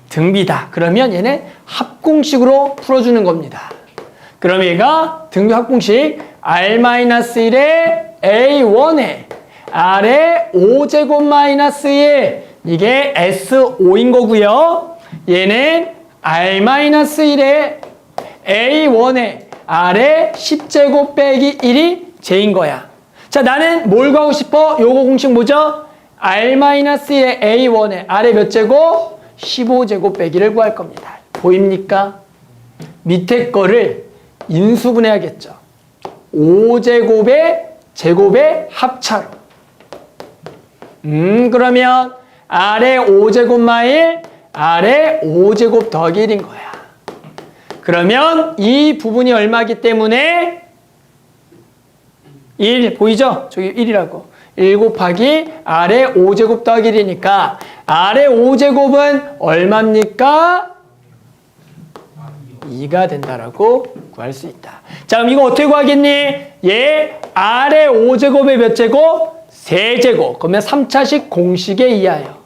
등비다. 그러면 얘는 합공식으로 풀어주는 겁니다. 그럼 얘가 등비 합공식 R-1에 A1에 R의 5제곱-1 이게 S5인 거고요. 얘는 R-1에 A1에 R의 10제곱 빼기 1이 J인 거야. 자, 나는 뭘 구하고 싶어? 요거 공식 뭐죠? R-1에 A1에 R의 몇 제곱? 15제곱 빼기를 구할 겁니다. 보입니까? 밑에 거를 인수분해하겠죠. 5제곱의 제곱의 합차로. 그러면 R의 5제곱 마일 R의 5제곱 더하기 1인 거야. 그러면 이 부분이 얼마기 때문에 1 보이죠? 저기 1이라고. 1 곱하기 R의 5제곱 더하기 1이니까 R의 5제곱은 얼마입니까? 2가 된다라고 구할 수 있다. 자, 그럼 이거 어떻게 구하겠니? 얘 R의 5제곱의 몇 제곱? 3제곱. 그러면 3차식 공식에 의하여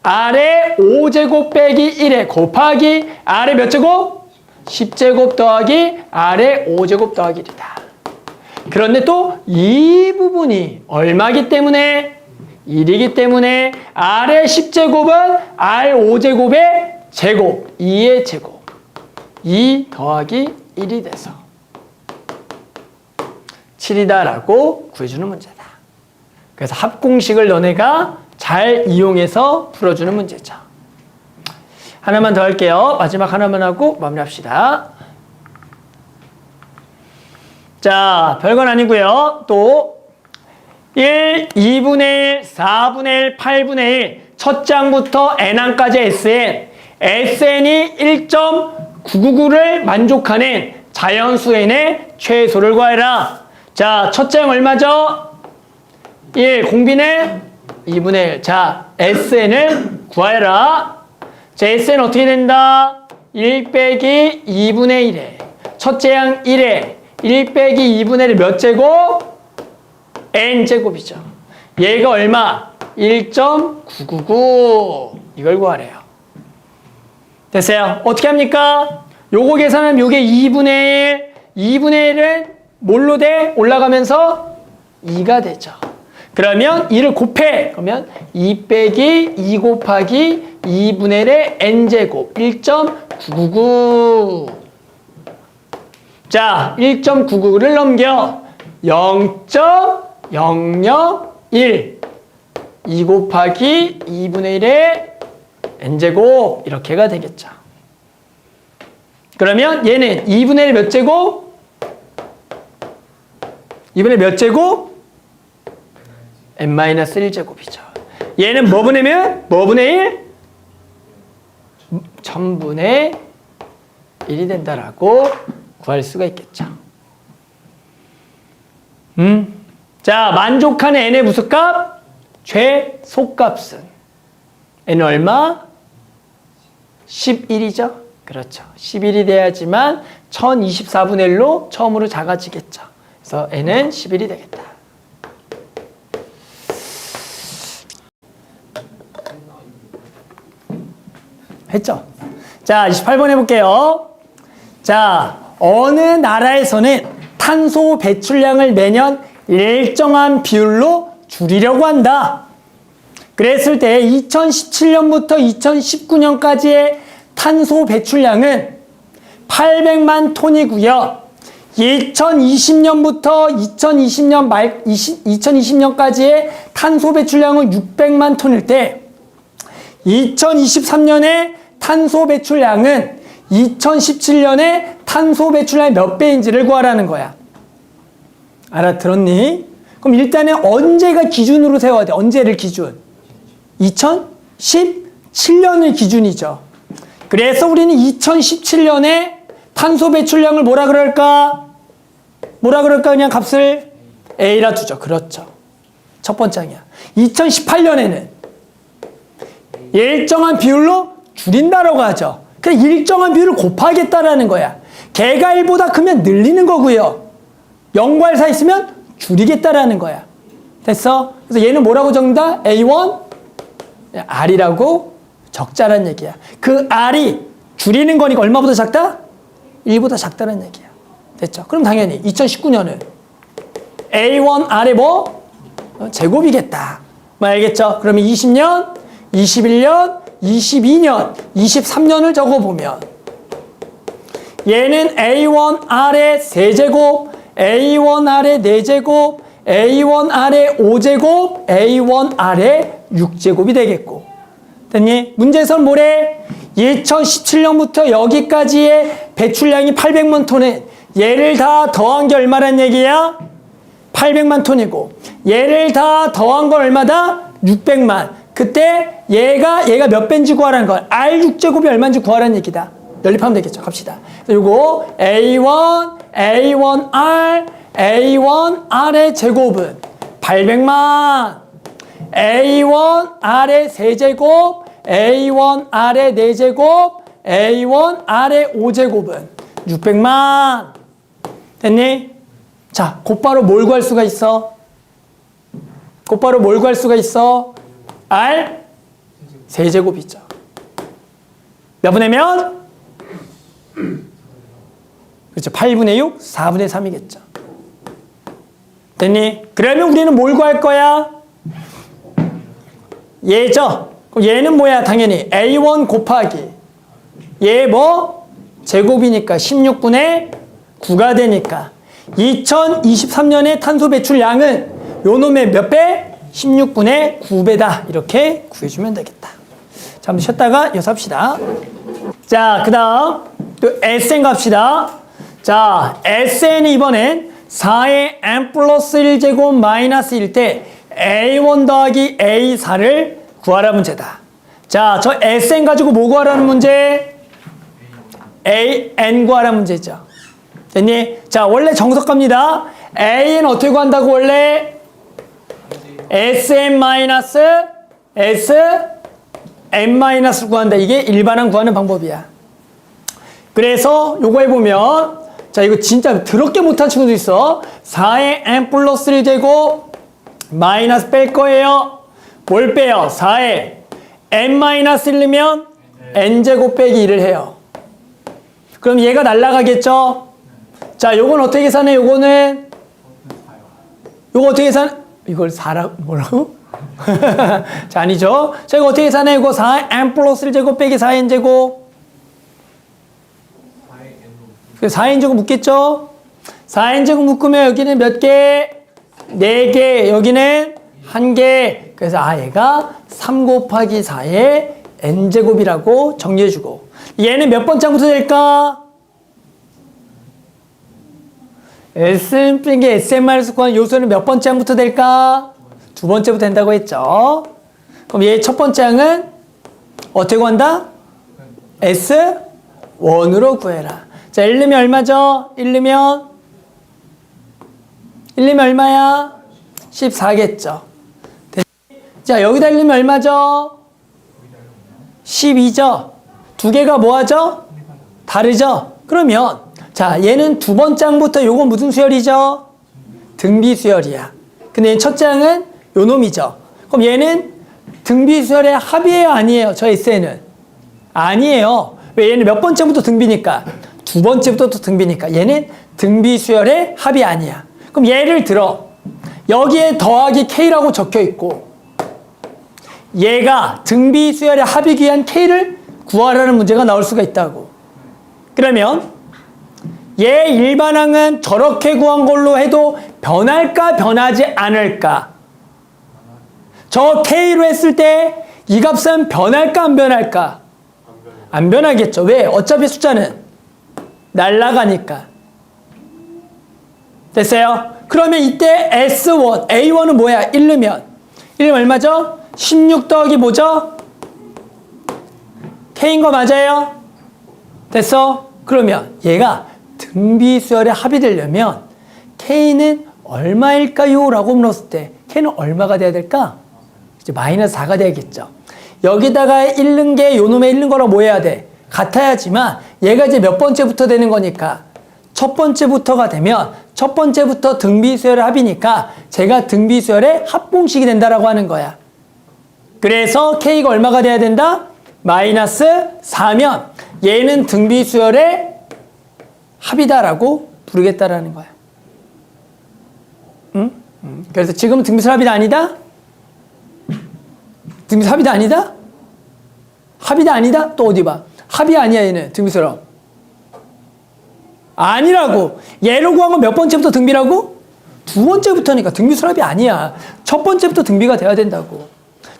R의 5제곱 빼기 1에 곱하기 R의 몇 제곱? 10제곱 더하기 R의 5제곱 더하기 1이다. 그런데 또 이 부분이 얼마기 때문에? 1이기 때문에 R의 10제곱은 R 5제곱의 제곱, 2의 제곱. 2 더하기 1이 돼서 7이다라고 구해주는 문제다. 그래서 합공식을 너네가 잘 이용해서 풀어주는 문제죠. 하나만 더 할게요. 마지막 하나만 하고 마무리합시다. 자, 별건 아니고요. 또 1, 2분의 1, 4분의 1, 8분의 1 첫 장부터 n항까지 sn sn이 1.999를 만족하는 자연수 n의 최소를 구하라. 자, 첫째 항 얼마죠? 1, 공비는 2분의 1. 자, sn을 구하라. 자, sn 어떻게 된다? 1 빼기 2분의 1에 첫째 항 1에 1 빼기 2분의 1이 몇 제곱? n제곱이죠. 얘가 얼마? 1.999. 이걸 구하래요. 됐어요? 어떻게 합니까? 요거 계산하면 요게 2분의 1. 2분의 1은 뭘로 돼? 올라가면서 2가 되죠. 그러면 2를 곱해. 그러면 2 빼기 2 곱하기 2분의 1의 n제곱. 1.999. 자, 1.999를 넘겨 0.001 2 곱하기 2분의 1의 n제곱 이렇게가 되겠죠. 그러면 얘는 2분의 1 몇 제곱? 2분의 몇 제곱? n-1제곱이죠. 얘는 뭐 분의 몇? 뭐 분의 1? 1000분의 1이 된다라고 구할 수가 있겠죠. 자, 만족하는 n의 무수값? 최소값은 n은 얼마? 11이죠. 그렇죠. 11이 돼야지만 1024분의 1로 처음으로 작아지겠죠. 그래서 n은 11이 되겠다. 했죠? 자, 28번 해볼게요. 자, 어느 나라에서는 탄소 배출량을 매년 일정한 비율로 줄이려고 한다. 그랬을 때 2017년부터 2019년까지의 탄소 배출량은 800만 톤이고요. 2020년부터 2020년까지의 탄소 배출량은 600만 톤일 때 2023년에 탄소 배출량은 2017년에 탄소 배출량의 몇 배인지를 구하라는 거야. 알아들었니? 그럼 일단은 언제가 기준으로 세워야 돼? 언제를 기준? 2017년을 기준이죠. 그래서 우리는 2017년에 탄소 배출량을 뭐라 그럴까? 그냥 값을 A라 두죠. 그렇죠. 첫 번째 항이야. 2018년에는 일정한 비율로 줄인다라고 하죠. 그냥 일정한 비율을 곱하겠다라는 거야. 개가 1보다 크면 늘리는 거고요. 0과 1 사이 있으면 줄이겠다라는 거야. 됐어? 그래서 얘는 뭐라고 적는다? A1, R이라고 적자란 얘기야. 그 R이 줄이는 거니까 얼마보다 작다? 1보다 작다는 얘기야. 됐죠? 그럼 당연히 2019년은 A1, R의 뭐? 제곱이겠다. 뭐 알겠죠? 그러면 20년, 21년, 22년, 23년을 적어보면 얘는 A1R의 세제곱, A1R의 4제곱, A1R의 5제곱, A1R의 6제곱이 되겠고. 됐니? 문제에서는 뭐래? 2017년부터 여기까지의 배출량이 800만 톤에 얘를 다 더한 게 얼마란 얘기야? 800만 톤이고 얘를 다 더한 건 얼마다? 600만. 그때 얘가 몇 배인지 구하라는 걸 R6제곱이 얼마인지 구하라는 얘기다. 연립하면 되겠죠. 갑시다. 요거 A1R, A1R의 제곱은 800만, A1R의 세제곱, A1R의 4제곱, A1R의 5제곱은 600만. 됐니? 자, 곧바로 뭘 구할 수가 있어? R 세제곱이죠. 몇 분의 면? 그렇죠. 8분의 6, 4분의 3이겠죠. 됐니? 그러면 우리는 뭘 구할 거야? 얘죠. 그럼 얘는 뭐야? 당연히 A1 곱하기 얘 뭐? 제곱이니까 16분의 9가 되니까 2023년의 탄소 배출량은 요 놈의 몇 배? 16분의 9배다. 이렇게 구해주면 되겠다. 자, 한번 쉬었다가 이어서 합시다. 자, 그 다음 또 SN 갑시다. 자, SN이 이번엔 4의 n 플러스 1제곱 마이너스 1 때 A1 더하기 A4를 구하라 문제다. 자, 저 SN 가지고 뭐 구하라는 문제? AN 구하라 문제죠. 됐니? 자, 원래 정석 갑니다. AN 어떻게 구한다고 원래? SM 마이너스 SM 마이너스 구한다. 이게 일반항 구하는 방법이야. 그래서 요거 해보면 자, 이거 진짜 더럽게 못한 친구도 있어. 4의 n 플러스 1제곱 마이너스 뺄 거예요. 뭘 빼요? 4에 n 마이너스 1이면 n제곱 빼기 1을 해요. 그럼 얘가 날라가겠죠? 자, 요건 어떻게 계산해? 요거 어떻게 계산? 이걸 4라 뭐라고? 자, 아니죠. 자, 이거 어떻게 계산해? 이거 4n 플러스 1제곱 빼기 4n제곱. 4n제곱 묶겠죠? 4n제곱 묶으면 여기는 몇 개? 4개. 여기는 1개. 그래서 얘가 3 곱하기 4의 n제곱이라고 정리해주고. 얘는 몇 번째 항부터 될까? SM 빼기 SM-9 구하는 요소는 몇 번째 항부터 될까? 2번째부터 된다고 했죠. 그럼 얘 첫 번째 항은 어떻게 구한다? S1으로 구해라. 자, 1 넣으면 얼마죠? 1 넣으면 얼마야? 14겠죠. 자, 여기다 1 넣으면 얼마죠? 12죠. 두 개가 뭐하죠? 다르죠? 그러면 자, 얘는 두 번째 항부터 요건 무슨 수열이죠? 등비수열이야. 근데 얘 첫 장은 요 놈이죠. 그럼 얘는 등비수열의 합이에요, 아니에요? 저 SN은 아니에요. 왜? 얘는 몇 번째부터 등비니까? 두 번째부터 또 등비니까. 얘는 등비수열의 합이 아니야. 그럼 예를 들어 여기에 더하기 K라고 적혀 있고 얘가 등비수열의 합이기 위한 K를 구하라는 문제가 나올 수가 있다고. 그러면 얘 일반항은 저렇게 구한 걸로 해도 변할까 변하지 않을까? 저 K로 했을 때 이 값은 변할까 안 변할까? 안 변하겠죠. 왜? 어차피 숫자는 날아가니까. 됐어요? 그러면 이때 S1, A1은 뭐야? 1르면. 1르면 얼마죠? 16 더하기 뭐죠? K인 거 맞아요? 됐어? 그러면 얘가 등비수열의 합이 되려면 K는 얼마일까요? 라고 물었을 때 K는 얼마가 돼야 될까? 이제 마이너스 4가 돼야겠죠. 여기다가 잃는 게 요놈의 잃는 거랑 뭐 해야 돼? 같아야지만 얘가 이제 몇 번째부터 되는 거니까 첫 번째부터가 되면 첫 번째부터 등비수열의 합이니까 제가 등비수열의 합공식이 된다라고 하는 거야. 그래서 K가 얼마가 돼야 된다? 마이너스 4면 얘는 등비수열의 합이다라고 부르겠다라는 거야. 응? 그래서 지금은 등비수열 합이다 아니다? 등비수열 합이다 아니다? 합이다 아니다? 또 어디 봐. 합이 아니야 얘는 등비수열 합. 아니라고. 얘로 구한 건 몇 번째부터 등비라고? 두 번째부터니까 등비수열 합이 아니야. 첫 번째부터 등비가 돼야 된다고.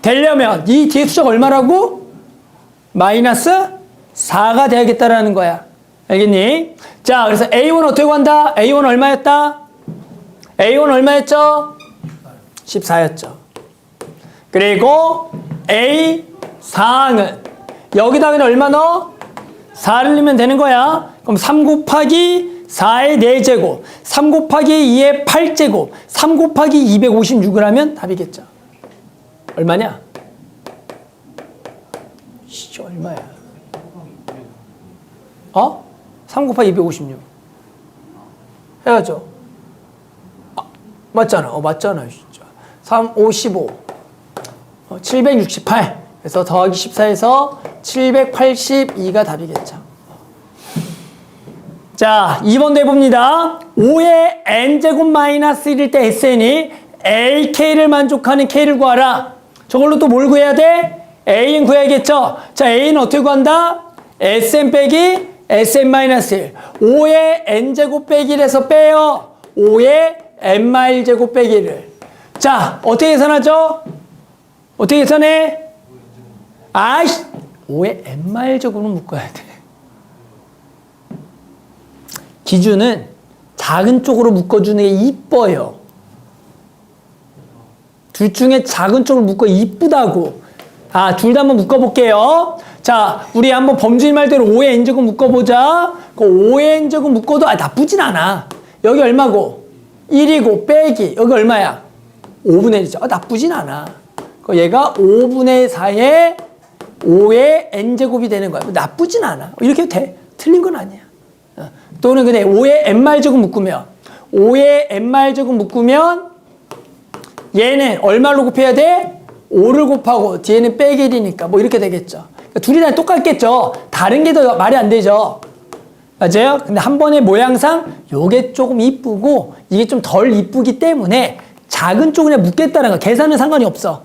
되려면 이 뒤에 숫자가 얼마라고? 마이너스 4가 돼야겠다라는 거야. 알겠니? 자, 그래서 A1 어떻게 구한다? A1 얼마였다? A1 얼마였죠? 14였죠. 그리고 A4는 여기다 그냥 얼마 넣어? 4를 넣으면 되는 거야. 그럼 3 곱하기 4의 4제곱, 3 곱하기 2의 8제곱, 3 곱하기 256을 하면 답이겠죠. 얼마냐? 얼마야? 3 곱하기 256 해야죠. 맞잖아. 맞잖아. 진짜. 3, 5, 15 768 그래서 더하기 14에서 782가 답이겠죠. 자, 2번도 해봅니다. 5의 n제곱 마이너스 1일 때 SN이 AK를 만족하는 K를 구하라. 저걸로 또 뭘 구해야 돼? AN 구해야겠죠? 자, AN 어떻게 구한다? SN 빼기 SN 마이너스 1. 5의 n제곱 빼기 1에서 빼요. 5의 n-제곱 빼기 1을. 자, 어떻게 계산하죠? 어떻게 계산해? 아이씨! 5의 n-제곱은 묶어야 돼. 기준은 작은 쪽으로 묶어주는 게 이뻐요. 둘 중에 작은 쪽으로 묶어 이쁘다고. 둘 다 한번 묶어볼게요. 자, 우리 한번 범주인 말대로 5의 n제곱 묶어보자. 그 5의 n제곱 묶어도 나쁘진 않아. 여기 얼마고? 1이고 빼기. 여기 얼마야? 5분의 1이죠. 나쁘진 않아. 얘가 5분의 4의 5의 n제곱이 되는 거야. 나쁘진 않아. 이렇게 해도 돼. 틀린 건 아니야. 또는 근데 5의 n말제곱 묶으면 5의 n말제곱 묶으면 얘는 얼마로 곱해야 돼? 5를 곱하고 뒤에는 빼기 1이니까 뭐 이렇게 되겠죠. 그러니까 둘이 다 똑같겠죠. 다른 게 더 말이 안 되죠. 맞아요? 근데 한 번의 모양상 요게 조금 이쁘고 이게 좀 덜 이쁘기 때문에 작은 쪽을 그냥 묶겠다는 거. 계산은 상관이 없어.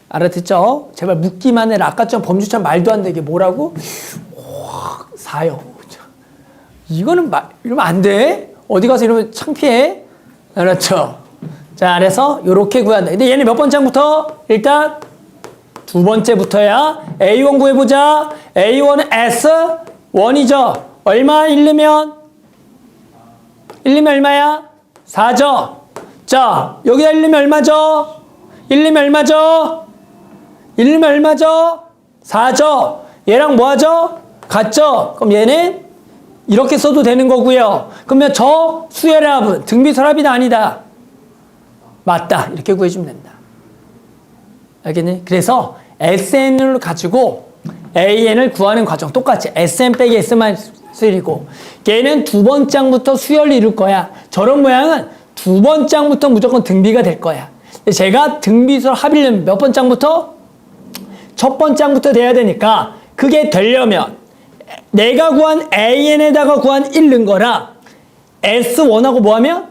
알아듣죠? 제발 묶기만 해라. 아까처럼 범주처럼 말도 안 되게 뭐라고? 4요. 이거는 이러면 안 돼. 어디 가서 이러면 창피해. 알았죠? 자, 그래서 요렇게 구한다. 근데 얘는 몇 번째부터? 일단 두 번째부터야. A1 구해보자. A1은 S1이죠. 얼마? 1르면? 1르면 얼마야? 4죠. 자, 여기다 1르면 얼마죠? 1르면 얼마죠? 1르면 얼마죠? 4죠. 얘랑 뭐하죠? 같죠? 그럼 얘는 이렇게 써도 되는 거고요. 그러면 저 수열의 합은 등비수열합이다 아니다? 맞다. 이렇게 구해주면 된다. 알겠니? 그래서 SN을 가지고 AN을 구하는 과정 똑같이 SM 빼기 S-1이고 걔는 두 번 짝부터 수열을 이룰 거야. 저런 모양은 두 번 짝부터 무조건 등비가 될 거야. 제가 등비수열 합이려면 몇 번 짝부터? 첫 번 짝부터 돼야 되니까 그게 되려면 내가 구한 AN에다가 구한 1 넣은 거랑 S1하고 뭐하면?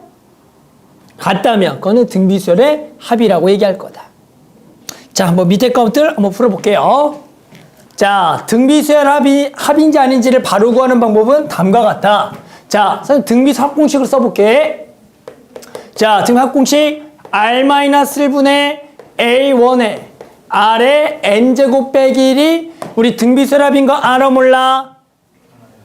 같다면 그거는 등비수열의 합이라고 얘기할 거다. 자, 뭐 밑에 것들 한번 풀어볼게요. 자, 등비수열 합인지 아닌지를 바로 구하는 방법은 다음과 같다. 자, 선생님 등비수 합공식을 써볼게. 자, 등비 합공식 R-1분의 A1에 R의 N제곱 빼기 1이 우리 등비수열 합인 거 알아 몰라?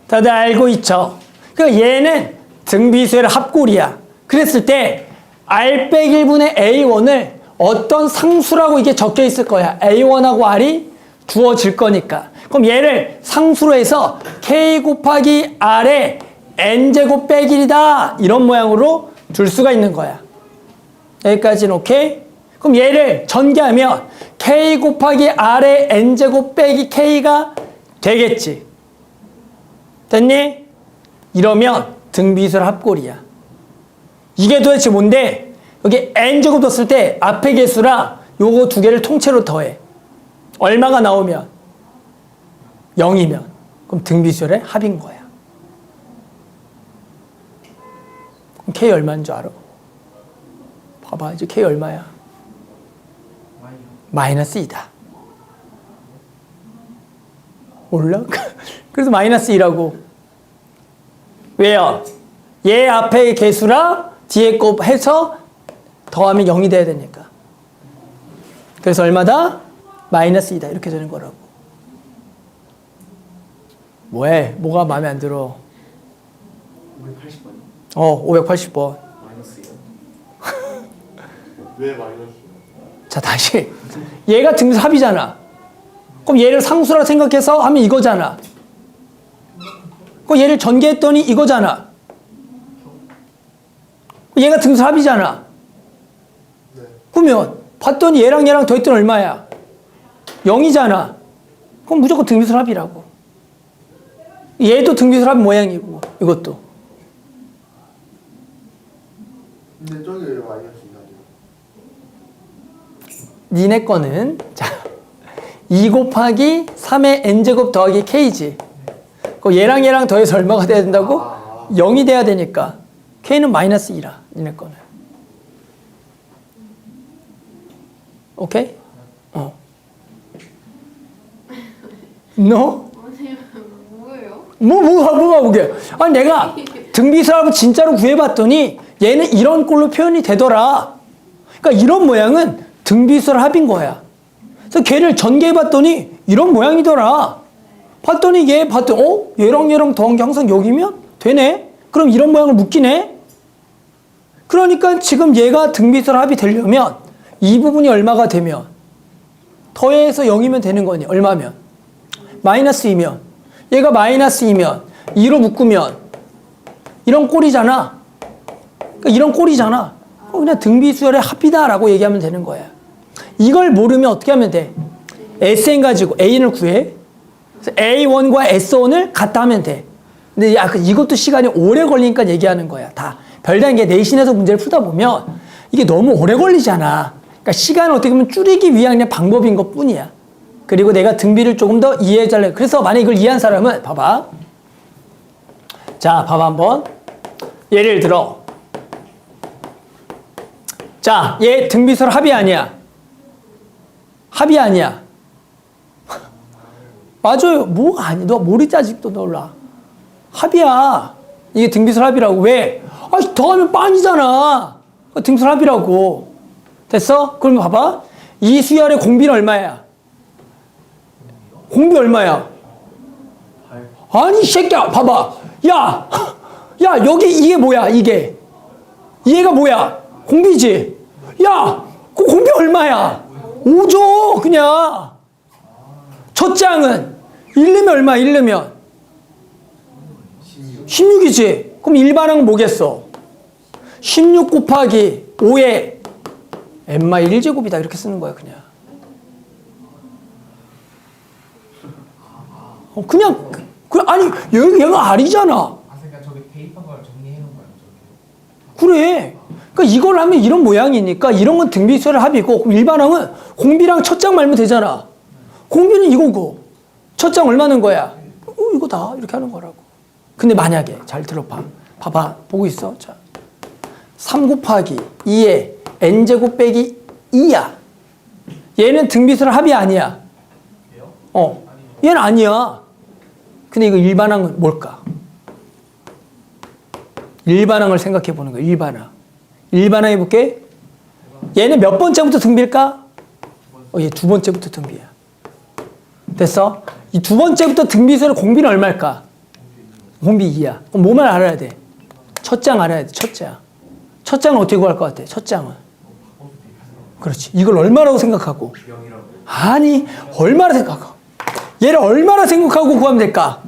다들 알고 있죠? 그러니까 얘는 등비수열 합골이야. 그랬을 때 R 빼기 1분의 A1을 어떤 상수라고 이게 적혀 있을 거야. A1하고 R이 주어질 거니까. 그럼 얘를 상수로 해서 K 곱하기 R의 N제곱 빼기 1이다. 이런 모양으로 둘 수가 있는 거야. 여기까지는 오케이? 그럼 얘를 전개하면 K 곱하기 R의 N제곱 빼기 K가 되겠지. 됐니? 이러면 등비수열 합골이야. 이게 도대체 뭔데? 여기 N제곱 뒀을 때 앞에 개수랑 요거 두 개를 통째로 더해. 얼마가 나오면? 0이면. 그럼 등비수열의 합인 거야. 그럼 K 얼마인 줄 알아? 봐봐, 이제 K 얼마야? 마이너스 2다. 몰라? 그래서 마이너스 2라고. 왜요? 얘 앞에 개수랑 뒤에 거 해서 더하면 0이 돼야 되니까. 그래서 얼마다? 마이너스 2다. 이렇게 되는 거라고. 뭐해? 뭐가 마음에 안 들어? 580번. 580번. 마이너스요? 왜 마이너스요? 자, 다시. 얘가 등비수 합이잖아. 그럼 얘를 상수라 생각해서 하면 이거잖아. 그럼 얘를 전개했더니 이거잖아. 얘가 등비수 합이잖아. 네. 그러면 봤더니 얘랑 얘랑 더했더니 얼마야? 0이잖아. 그럼 무조건 등비수 합이라고. 얘도 등비수 합 모양이고 이것도. 근데 저기 왜 마이너스인가요? 니네 거는 자 2 곱하기 3의 n제곱 더하기 k지. 그럼 얘랑 얘랑 더해서 얼마가 돼야 된다고? 0이 돼야 되니까 k는 마이너스 2라. 니네 거는. 오케이? No? 뭐예요? 뭐가 뭐게? 아니 내가 등비수합을 진짜로 구해봤더니 얘는 이런 꼴로 표현이 되더라. 그러니까 이런 모양은 등비수합 합인 거야. 그래서 걔를 전개해봤더니 이런 모양이더라. 봤더니 얘랑 얘랑 더한 게 항상 여기면 되네? 그럼 이런 모양을 묶이네? 그러니까 지금 얘가 등비수합 합이 되려면 이 부분이 얼마가 되면 더해서 0이면 되는 거니? 얼마면? 마이너스 2면 얘가 마이너스 2면 2로 묶으면 이런 꼴이잖아. 그러니까 이런 꼴이잖아. 그냥 등비수열의 합이다라고 얘기하면 되는 거야. 이걸 모르면 어떻게 하면 돼? SN 가지고 A를 구해. 그래서 A1과 S1을 같다 하면 돼. 근데 이것도 시간이 오래 걸리니까 얘기하는 거야. 다 별다른 게 내신에서 문제를 풀다 보면 이게 너무 오래 걸리잖아. 그러니까 시간을 어떻게 보면 줄이기 위한 그냥 방법인 것 뿐이야. 그리고 내가 등비를 조금 더 이해해달래. 그래서 만약 이걸 이해한 사람은 봐봐. 자, 봐봐 한번. 예를 들어. 자, 얘 등비수열 합이 아니야. 합이 아니야. 맞아요. 뭐가 아니? 너 모르지 아직도 놀라. 합이야. 이게 등비수열 합이라고. 왜? 더하면 빵이잖아. 등비수열 합이라고. 됐어? 그럼 봐봐. 이 수열의 공비는 얼마야? 공비 얼마야? 아니 이 새끼야 봐봐. 야 여기 이게 뭐야 이게? 얘가 뭐야? 공비지? 야 그 공비 얼마야? 5죠 그냥. 첫 장은 1 넣으면 얼마야? 1 넣으면 16이지. 그럼 일반항은 뭐겠어? 16 곱하기 5에 n-1제곱이다 이렇게 쓰는 거야 그냥. 그냥 아니 얘가 R이잖아. 아, 그러니까 저기 대입한 걸 정리해 놓은 거예요, 저기. 그래. 그러니까 이걸 하면 이런 모양이니까 이런 건 등비수열 합이고 그럼 일반항은 공비랑 첫 장 말면 되잖아. 공비는 이거고 첫 장 얼마는 거야? 이거다 이렇게 하는 거라고. 근데 만약에 잘 들어봐. 봐봐 보고 있어. 자, 3 곱하기 2에 n제곱 빼기 2야. 얘는 등비수열 합이 아니야. 얘는 아니야. 근데 이거 일반항은 뭘까? 일반항을 생각해 보는 거야. 일반항. 일반항 해볼게. 얘는 몇 번째부터 등비일까? 얘 두 번째부터 등비야. 됐어? 이 두 번째부터 등비수열의 공비는 얼마일까? 공비 2야. 그럼 뭐만 알아야 돼? 첫 장 알아야 돼. 첫 장. 첫 장은 어떻게 구할 것 같아? 첫 장은. 그렇지. 이걸 얼마라고 생각하고? 아니, 얼마나 생각하고? 얘를 얼마나 생각하고 구하면 될까?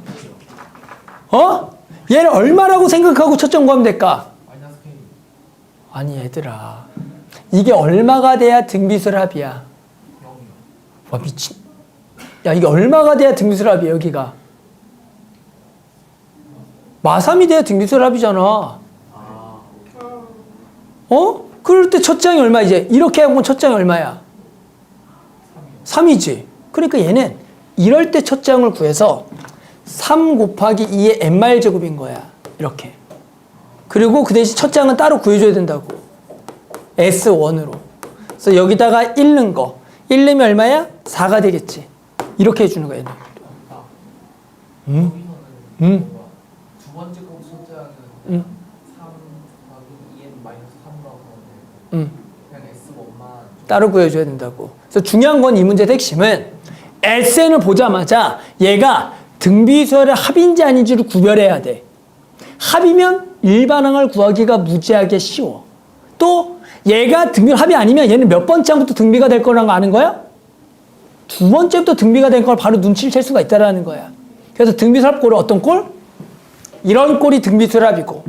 얘를 얼마라고 생각하고 첫 장 구하면 될까? 마이너스 K. 아니 얘들아, 이게 얼마가 돼야 등비수열 합이야? 0이요. 와 미친. 야 이게 얼마가 돼야 등비수열 합이야 여기가? 마3이 돼야 등비수열 합이잖아. 그럴 때 첫 장이 얼마 이제? 이렇게 하면 첫 장이 얼마야? 3이지. 그러니까 얘는 이럴 때 첫 장을 구해서 3 곱하기 2의 n마일 제곱인 거야. 이렇게. 그리고 그 대신 첫 장은 따로 구해줘야 된다고. S1으로. 그래서 여기다가 1 넣은 거. 1 넣으면 얼마야? 4가 되겠지. 이렇게 해주는 거야. 얘는. 두 번째 거 숫자는 3 곱하기 2n 마이너스 3이라고 하는데 그냥 S1만 따로 구해줘야 된다고. 그래서 중요한 건 이 문제의 핵심은 SN을 보자마자 얘가 등비수열의 합인지 아닌지를 구별해야 돼. 합이면 일반항을 구하기가 무지하게 쉬워. 또 얘가 등비수열 합이 아니면 얘는 몇 번째부터 등비가 될 거라는 거 아는 거야? 두 번째부터 등비가 된 걸 바로 눈치를 챌 수가 있다는 거야. 그래서 등비수열 꼴은 어떤 꼴? 이런 꼴이 등비수열 합이고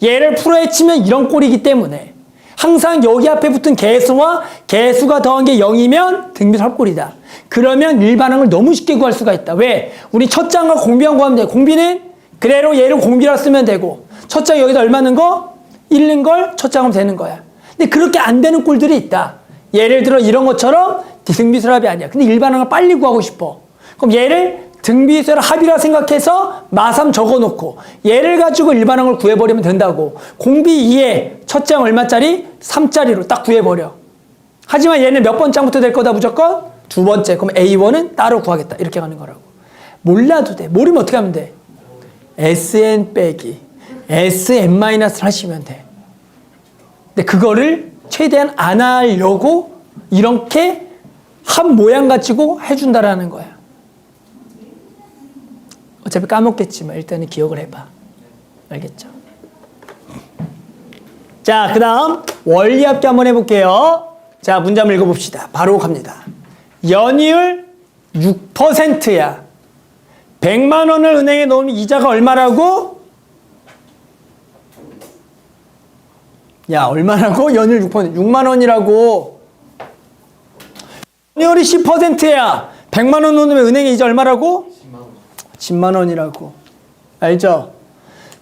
얘를 풀어헤 치면 이런 꼴이기 때문에 항상 여기 앞에 붙은 개수와 개수가 더한 게 0이면 등비수열 합꼴이다. 그러면 일반항을 너무 쉽게 구할 수가 있다. 왜? 우리 첫 장과 공비만 구하면 돼. 공비는 그대로 얘를 공비라 쓰면 되고 첫 장 여기다 얼마 넣은 거? 1 넣은 걸 첫 장으로 되는 거야. 근데 그렇게 안 되는 꼴들이 있다. 예를 들어 이런 것처럼 등비수열 합이 아니야. 근데 일반항을 빨리 구하고 싶어. 그럼 얘를 등비수열 합이라 생각해서 마3 적어놓고 얘를 가지고 일반항을 구해버리면 된다고. 공비 2에 첫 장 얼마짜리? 3짜리로 딱 구해버려. 하지만 얘는 몇 번 장부터 될 거다 무조건? 두 번째. 그럼 A1은 따로 구하겠다. 이렇게 가는 거라고. 몰라도 돼. 모르면 어떻게 하면 돼? SN 빼기 SN-를 하시면 돼. 근데 그거를 최대한 안 하려고 이렇게 한 모양 가지고 해준다라는 거야. 어차피 까먹겠지만 일단은 기억을 해봐. 알겠죠? 자, 그 다음 원리합계 한번 해볼게요. 자, 문제 한번 읽어봅시다. 바로 갑니다. 연이율 6%야. 100만 원을 은행에 넣으면 이자가 얼마라고? 야, 얼마라고? 연이율 6%. 6만 원이라고. 연이율이 10%야. 100만 원 넣으면 은행에 이자 얼마라고? 10만 원이라고. 알죠?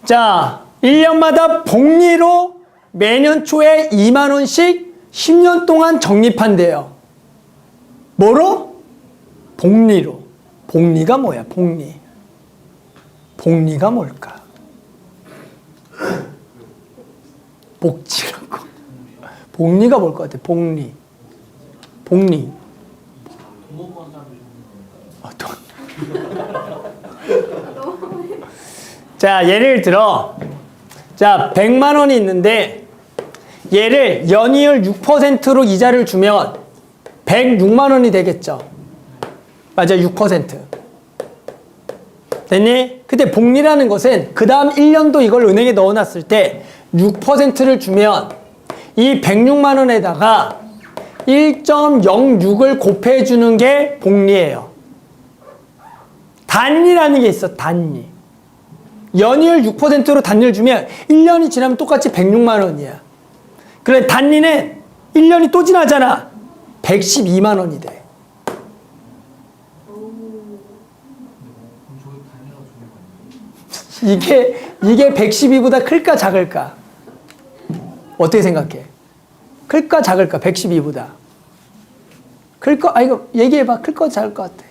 자, 1년마다 복리로 매년 초에 2만 원씩 10년 동안 적립한대요. 뭐로? 복리로. 복리가 뭐야? 복리. 복리가 뭘까? 복지라고. 복리가 뭘 것 같아? 복리. 복리. 자, 예를 들어, 자, 100만 원이 있는데, 얘를 연이율 6%로 이자를 주면 106만 원이 되겠죠. 맞아, 6%. 됐니? 근데 복리라는 것은 그 다음 1년도 이걸 은행에 넣어놨을 때 6%를 주면 이 106만 원에다가 1.06을 곱해주는 게 복리예요. 단리라는 게 있어, 단리. 연이율 6%로 단리를 주면 1년이 지나면 똑같이 106만 원이야. 그래, 단리는 1년이 또 지나잖아. 112만 원이 돼. 이게 112보다 클까 작을까? 어떻게 생각해? 클까 작을까? 112보다. 클까? 아 이거 얘기해봐. 클까 작을 것 같아.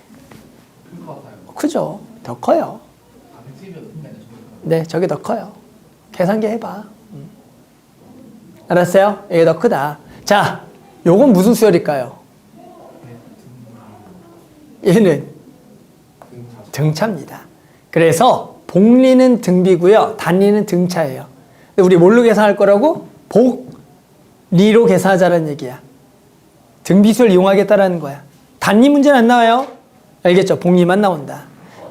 큰거 같아요. 크죠? 더 커요. 아, 110이 큰게 아니라 저기. 네, 저게 더 커요. 계산기 해봐. 알았어요? 이게 더 크다. 자, 요건 무슨 수열일까요? 얘는 등차입니다. 그래서 복리는 등비고요. 단리는 등차예요. 근데 우리 뭘로 계산할 거라고? 복리로 계산하자는 얘기야. 등비수를 이용하겠다라는 거야. 단리 문제는 안 나와요. 알겠죠? 복리만 나온다.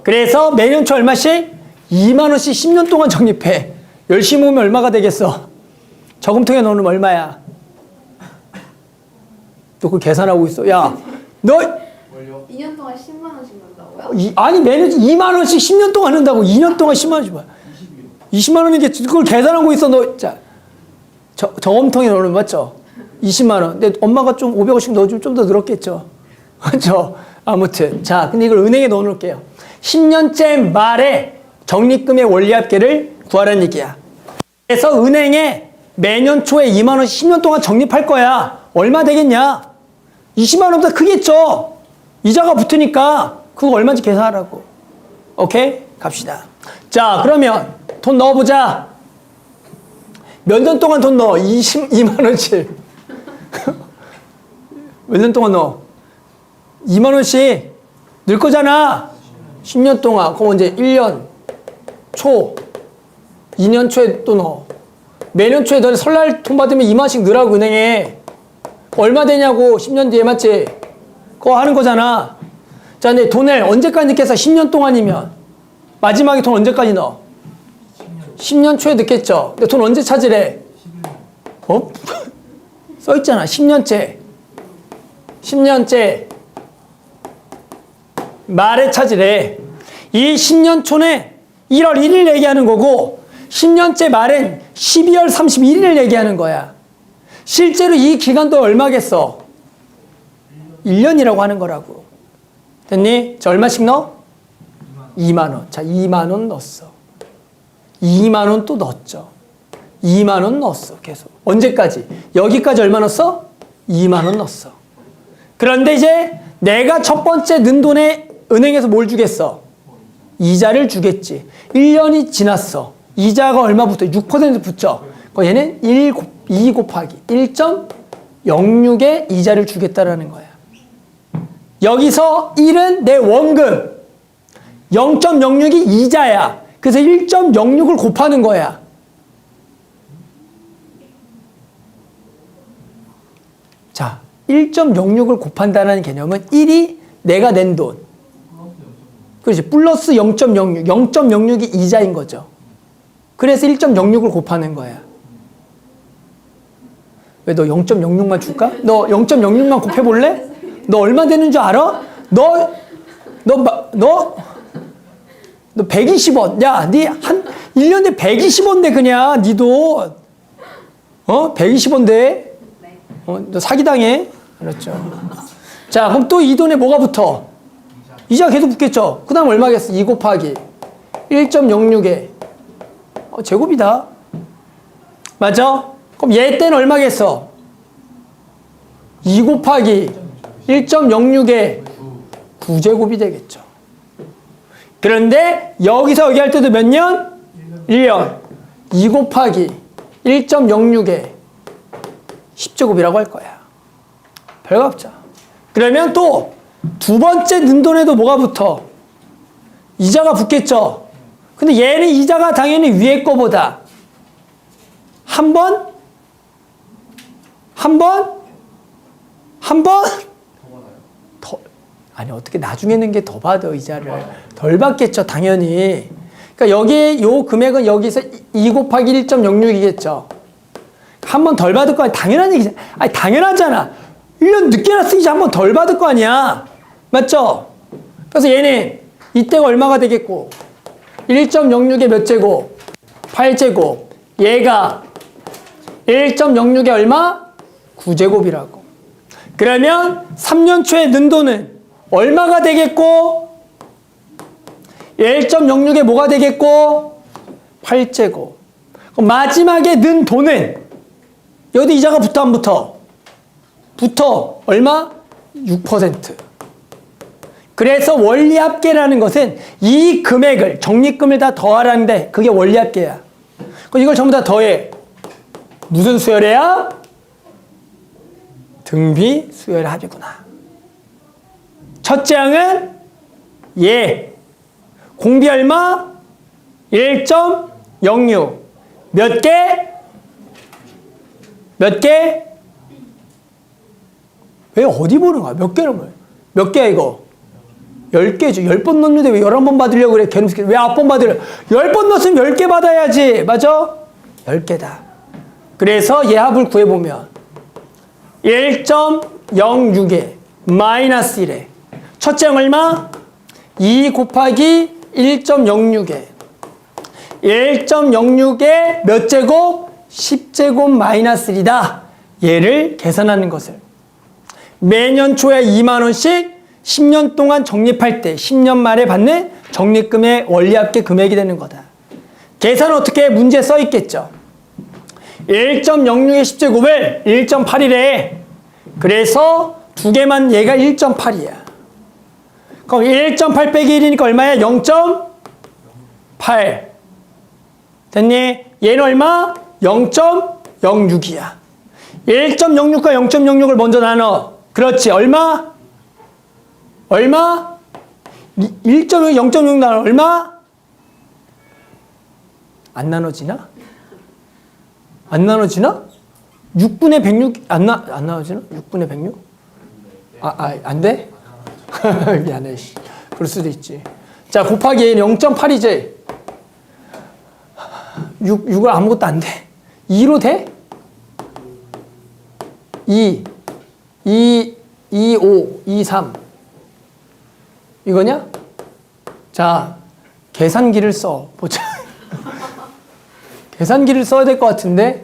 그래서 매년 초 얼마씩? 2만 원씩 10년 동안 적립해. 열심히 모으면 얼마가 되겠어? 저금통에 넣으면 얼마야? 너 그거 계산하고 있어. 야, 너 뭘요? 2년 동안 10만 원씩 넣는다고요? 아니 매년 2만 원씩 10년 동안 한다고. 2년 동안 10만 원씩 뭐야? 20만 원이겠지. 그걸 계산하고 있어. 너 자, 저금통에 넣으면 맞죠? 20만 원. 근데 엄마가 좀 500원씩 넣어주면 좀 더 늘었겠죠. 그렇죠? 아무튼 자, 근데 이걸 은행에 넣어놓을게요. 10년째 말에 적립금의 원리합계를 구하라는 얘기야. 그래서 은행에 매년 초에 2만 원씩 10년 동안 적립할 거야. 얼마 되겠냐? 20만 원보다 크겠죠? 이자가 붙으니까 그거 얼마인지 계산하라고. 오케이? 갑시다. 자, 그러면 돈 넣어보자. 몇 년 동안 돈 넣어? 22만 원씩. 몇 년 동안 넣어? 2만 원씩 넣을 거잖아. 10년 동안. 그럼 이제 1년 초, 2년 초에 또 넣어. 매년 초에 너네 설날 돈 받으면 2만 원씩 넣으라고 은행에. 얼마 되냐고 10년 뒤에 맞지? 그거 하는 거잖아. 자, 근데 돈을 언제까지 넣겠어? 10년 동안이면. 마지막에 돈 언제까지 넣어? 10년 초에 넣겠죠. 근데 돈 언제 찾으래? 11년. 어? 써있잖아. 10년째. 10년째. 말에 찾으래. 이 10년 초는 1월 1일 얘기하는 거고 10년째 말엔 12월 31일을 얘기하는 거야. 실제로 이 기간도 얼마겠어? 1년이라고 하는 거라고. 됐니? 자, 얼마씩 넣어? 2만 원. 자, 2만 원 넣었어. 2만 원 또 넣었죠. 2만 원 넣었어. 계속. 언제까지? 여기까지 얼마 넣었어? 2만 원 넣었어. 그런데 이제 내가 첫 번째 넣은 돈에 은행에서 뭘 주겠어? 이자를 주겠지. 1년이 지났어. 이자가 얼마 붙어? 6% 붙죠. 그럼 얘는 2 곱하기 1.06의 이자를 주겠다라는 거야. 여기서 1은 내 원금, 0.06이 이자야. 그래서 1.06을 곱하는 거야. 자, 1.06을 곱한다는 개념은 1이 내가 낸 돈. 그렇지. 플러스 0.06. 0.06이 이자인 거죠. 그래서 1.06을 곱하는 거야. 왜 너 0.06만 줄까? 너 0.06만 곱해볼래? 너 얼마 되는 줄 알아? 너 120원. 야, 니 한 1년에 120원 내 그냥 니 돈. 120원 돼. 너 사기당해. 그렇죠. 자, 그럼 또 이 돈에 뭐가 붙어? 이자 계속 붙겠죠. 그 다음 얼마겠어? 2 곱하기 1.06에 제곱이다. 맞아? 그럼 얘 때는 얼마겠어? 2 곱하기 1.06에 9제곱이 되겠죠. 그런데 여기서 여기 할 때도 몇 년? 1년. 2 곱하기 1.06에 10제곱이라고 할 거야. 별거 없죠. 그러면 또 두 번째 넣은 돈에도 뭐가 붙어? 이자가 붙겠죠. 근데 얘는 이자가 당연히 위에 거보다 한 번? 더, 아니 어떻게 나중에 는 게 더 받아 이자를 덜 받겠죠 당연히. 그러니까 여기 요 금액은 여기서 2 곱하기 1.06이겠죠. 한 번 덜 받을 거 아니야. 당연한 얘기잖아. 아니 당연하잖아. 1년 늦게 났으니 이제 한 번 덜 받을 거 아니야. 맞죠? 그래서 얘는 이때가 얼마가 되겠고 1.06에 몇 제곱? 8제곱. 얘가 1.06에 얼마? 9제곱이라고. 그러면 3년 초에 넣은 돈은 얼마가 되겠고 1.06에 뭐가 되겠고 8제곱. 그럼 마지막에 는 돈은 여기 이자가 붙어 안 붙어? 붙어. 얼마? 6%. 그래서 원리합계라는 것은 이 금액을 적립금을 다 더하라는데 그게 원리합계야. 그럼 이걸 전부 다 더해. 무슨 수열해야? 등비 수열 합이구나. 첫째 항은 예. 공비 얼마? 1.06. 몇 개? 몇 개? 왜 어디 보는 거야? 몇 개는 뭐야? 몇 개야 이거? 10개죠. 10번 넣는데 왜 11번 받으려고 그래? 개놈 새끼. 왜 9번 받으려? 10번 넣었으면 10개 받아야지. 맞아? 10개다. 그래서 얘 합을 구해보면 1.06에 마이너스 1에 첫째 항 얼마? 2 곱하기 1.06에 1.06에 몇 제곱? 10제곱 마이너스 1이다. 얘를 계산하는 것을 매년 초에 2만원씩 10년 동안 적립할 때 10년 말에 받는 적립금의 원리합계 금액이 되는 거다. 계산은 어떻게? 문제 써 있겠죠. 1.06의 10제곱을 1.8이래. 그래서 두 개만 얘가 1.8이야. 그럼 1.8 빼기 1이니까 얼마야? 0.8. 됐니? 얘는 얼마? 0.06이야. 1.06과 0.06을 먼저 나눠. 그렇지. 얼마? 얼마? 1.6, 0.6 나눠. 얼마? 안 나눠지나? 안 나눠지나? 6분의 106, 안 나눠지나? 6분의 106? 안 돼? 미안해. 그럴 수도 있지. 자, 곱하기 얘는 0.8이지? 6을 아무것도 안 돼. 2로 돼? 2, 5, 2, 3. 이거냐? 자, 계산기를 써. 보자. 계산기를 써야 될 것 같은데?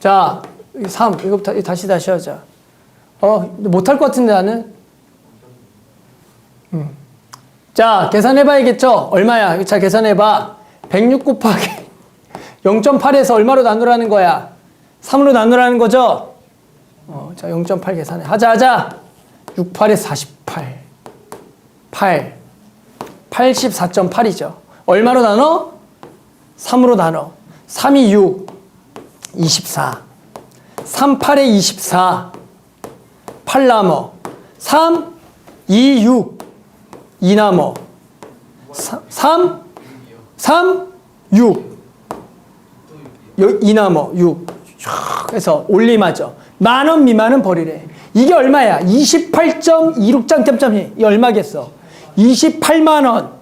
자, 3. 이거 다시 하자. 못할 것 같은데, 나는? 자, 계산해봐야겠죠? 얼마야? 자, 계산해봐. 106 곱하기 0.8에서 얼마로 나누라는 거야? 3으로 나누라는 거죠? 자, 0.8 계산해. 하자. 6, 8에 48. 8. 84.8이죠. 얼마로 나눠? 3으로 나눠. 3이 6. 24. 3, 8에 24. 8 남어. 3, 2, 6. 2 남어. 3, 6. 2 남어. 6. 그래서 올림하죠. 10,000원 미만은 버리래. 이게 얼마야? 28.26장 점 이 얼마겠어? 28만원.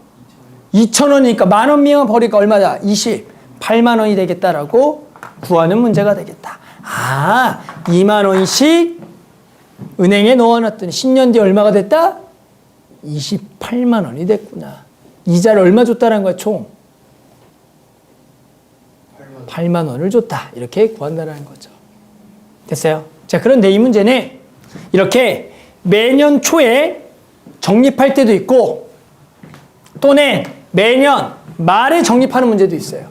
2,000원이니까 10,000원 미만 버리니까 얼마다? 28만원이 되겠다라고 구하는 문제가 되겠다. 2만원씩 은행에 넣어놨더니 10년 뒤에 얼마가 됐다? 28만원이 됐구나. 이자를 얼마 줬다는 거야, 총? 8만원을 줬다. 이렇게 구한다는 거죠. 됐어요? 자, 그런데 이 문제는 이렇게 매년 초에 적립할 때도 있고 또는 매년 말에 적립하는 문제도 있어요.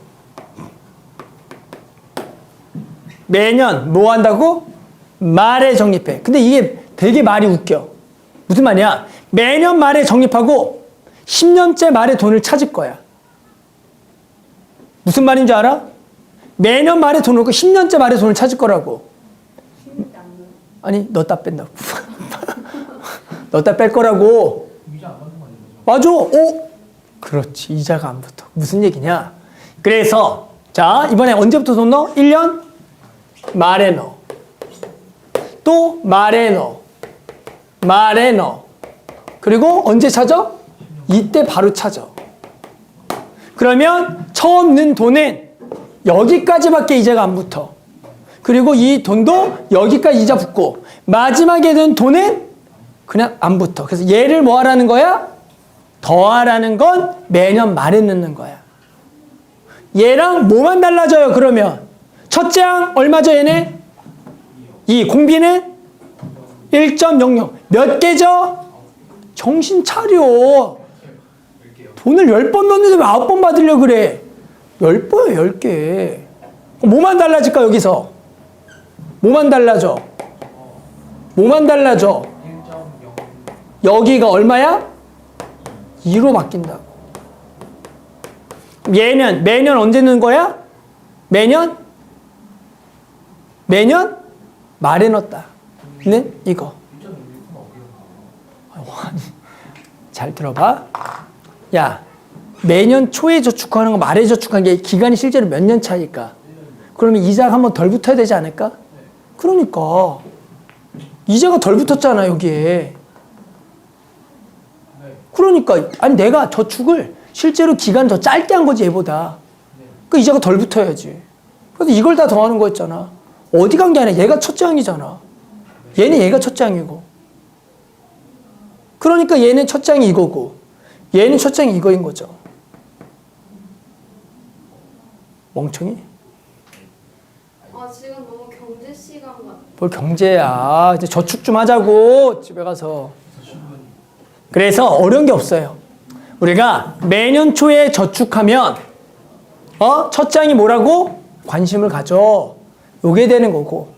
매년 뭐 한다고? 말에 적립해. 근데 이게 되게 말이 웃겨. 무슨 말이야? 매년 말에 적립하고 10년째 말에 돈을 찾을 거야. 무슨 말인 줄 알아? 매년 말에 돈을 넣고 10년째 말에 돈을 찾을 거라고. 아니, 넣었다 뺀다고. 넣었다 뺄 거라고. 이자 안 받는 거 아니죠? 맞아. 그렇지. 이자가 안 붙어. 무슨 얘기냐? 그래서 자, 이번에 언제부터 돈 넣어? 1년 말에 넣어. 또 말에 넣어. 말에 넣어. 그리고 언제 찾아? 이때 바로 찾아. 그러면 처음 넣은 돈은 여기까지밖에 이자가 안 붙어. 그리고 이 돈도 여기까지 이자 붙고 마지막에 든 돈은 그냥 안 붙어. 그래서 얘를 뭐 하라는 거야? 더하라는 건 매년 말에 넣는 거야. 얘랑 뭐만 달라져요, 그러면? 첫째 항 얼마죠, 얘네? 2. 공비는 1.06. 몇 개죠? 정신 차려. 돈을 10번 넣는데 왜 9번 받으려고 그래? 10번이야, 10개. 그럼 뭐만 달라질까, 여기서? 뭐만 달라져? 뭐만 달라져? 1.0 여기가 얼마야? 2로 바뀐다고. 얘는 매년 언제 넣는 거야? 매년? 매년? 말에 넣었다. 는 이거. 1.6 아니, 잘 들어봐. 야, 매년 초에 저축하는 거 말에 저축한 게 기간이 실제로 몇 년 차일까? 그러면 이자가 한 번 덜 붙어야 되지 않을까? 그러니까 이자가 덜 붙었잖아, 여기에. 그러니까 아니 내가 저축을 실제로 기간 더 짧게 한 거지, 얘보다. 그 이자가 덜 붙어야지. 그래서 이걸 다 더하는 거였잖아. 어디 간 게 아니야. 얘가 첫 장이잖아. 얘는 얘가 첫 장이고. 그러니까 얘는 첫 장이 이거고 얘는 첫 장이 이거인 거죠. 멍청이? 아 지금 너무 경제 시간 같아. 뭘 경제야. 이제 저축 좀 하자고 집에 가서. 그래서 어려운 게 없어요. 우리가 매년 초에 저축하면 첫 장이 뭐라고? 관심을 가져. 요게 되는 거고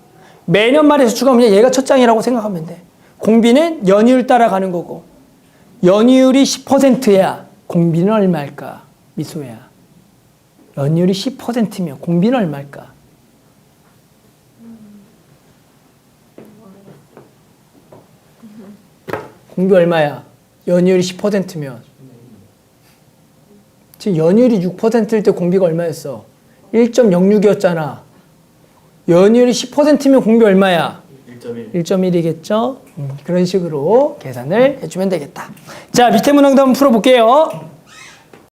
매년 말에 저축하면 얘가 첫 장이라고 생각하면 돼. 공비는 연이율 따라가는 거고 연이율이 10%야. 공비는 얼마일까? 미소야. 연이율이 10%면 공비는 얼마일까? 공비 얼마야? 연이율이 10%면 지금 연이율이 6%일 때 공비가 얼마였어? 1.06이었잖아. 연이율이 10%면 공비 얼마야? 1.1이겠죠? 그런 식으로 계산을 해주면 되겠다. 자, 밑에 문항도 한번 풀어볼게요.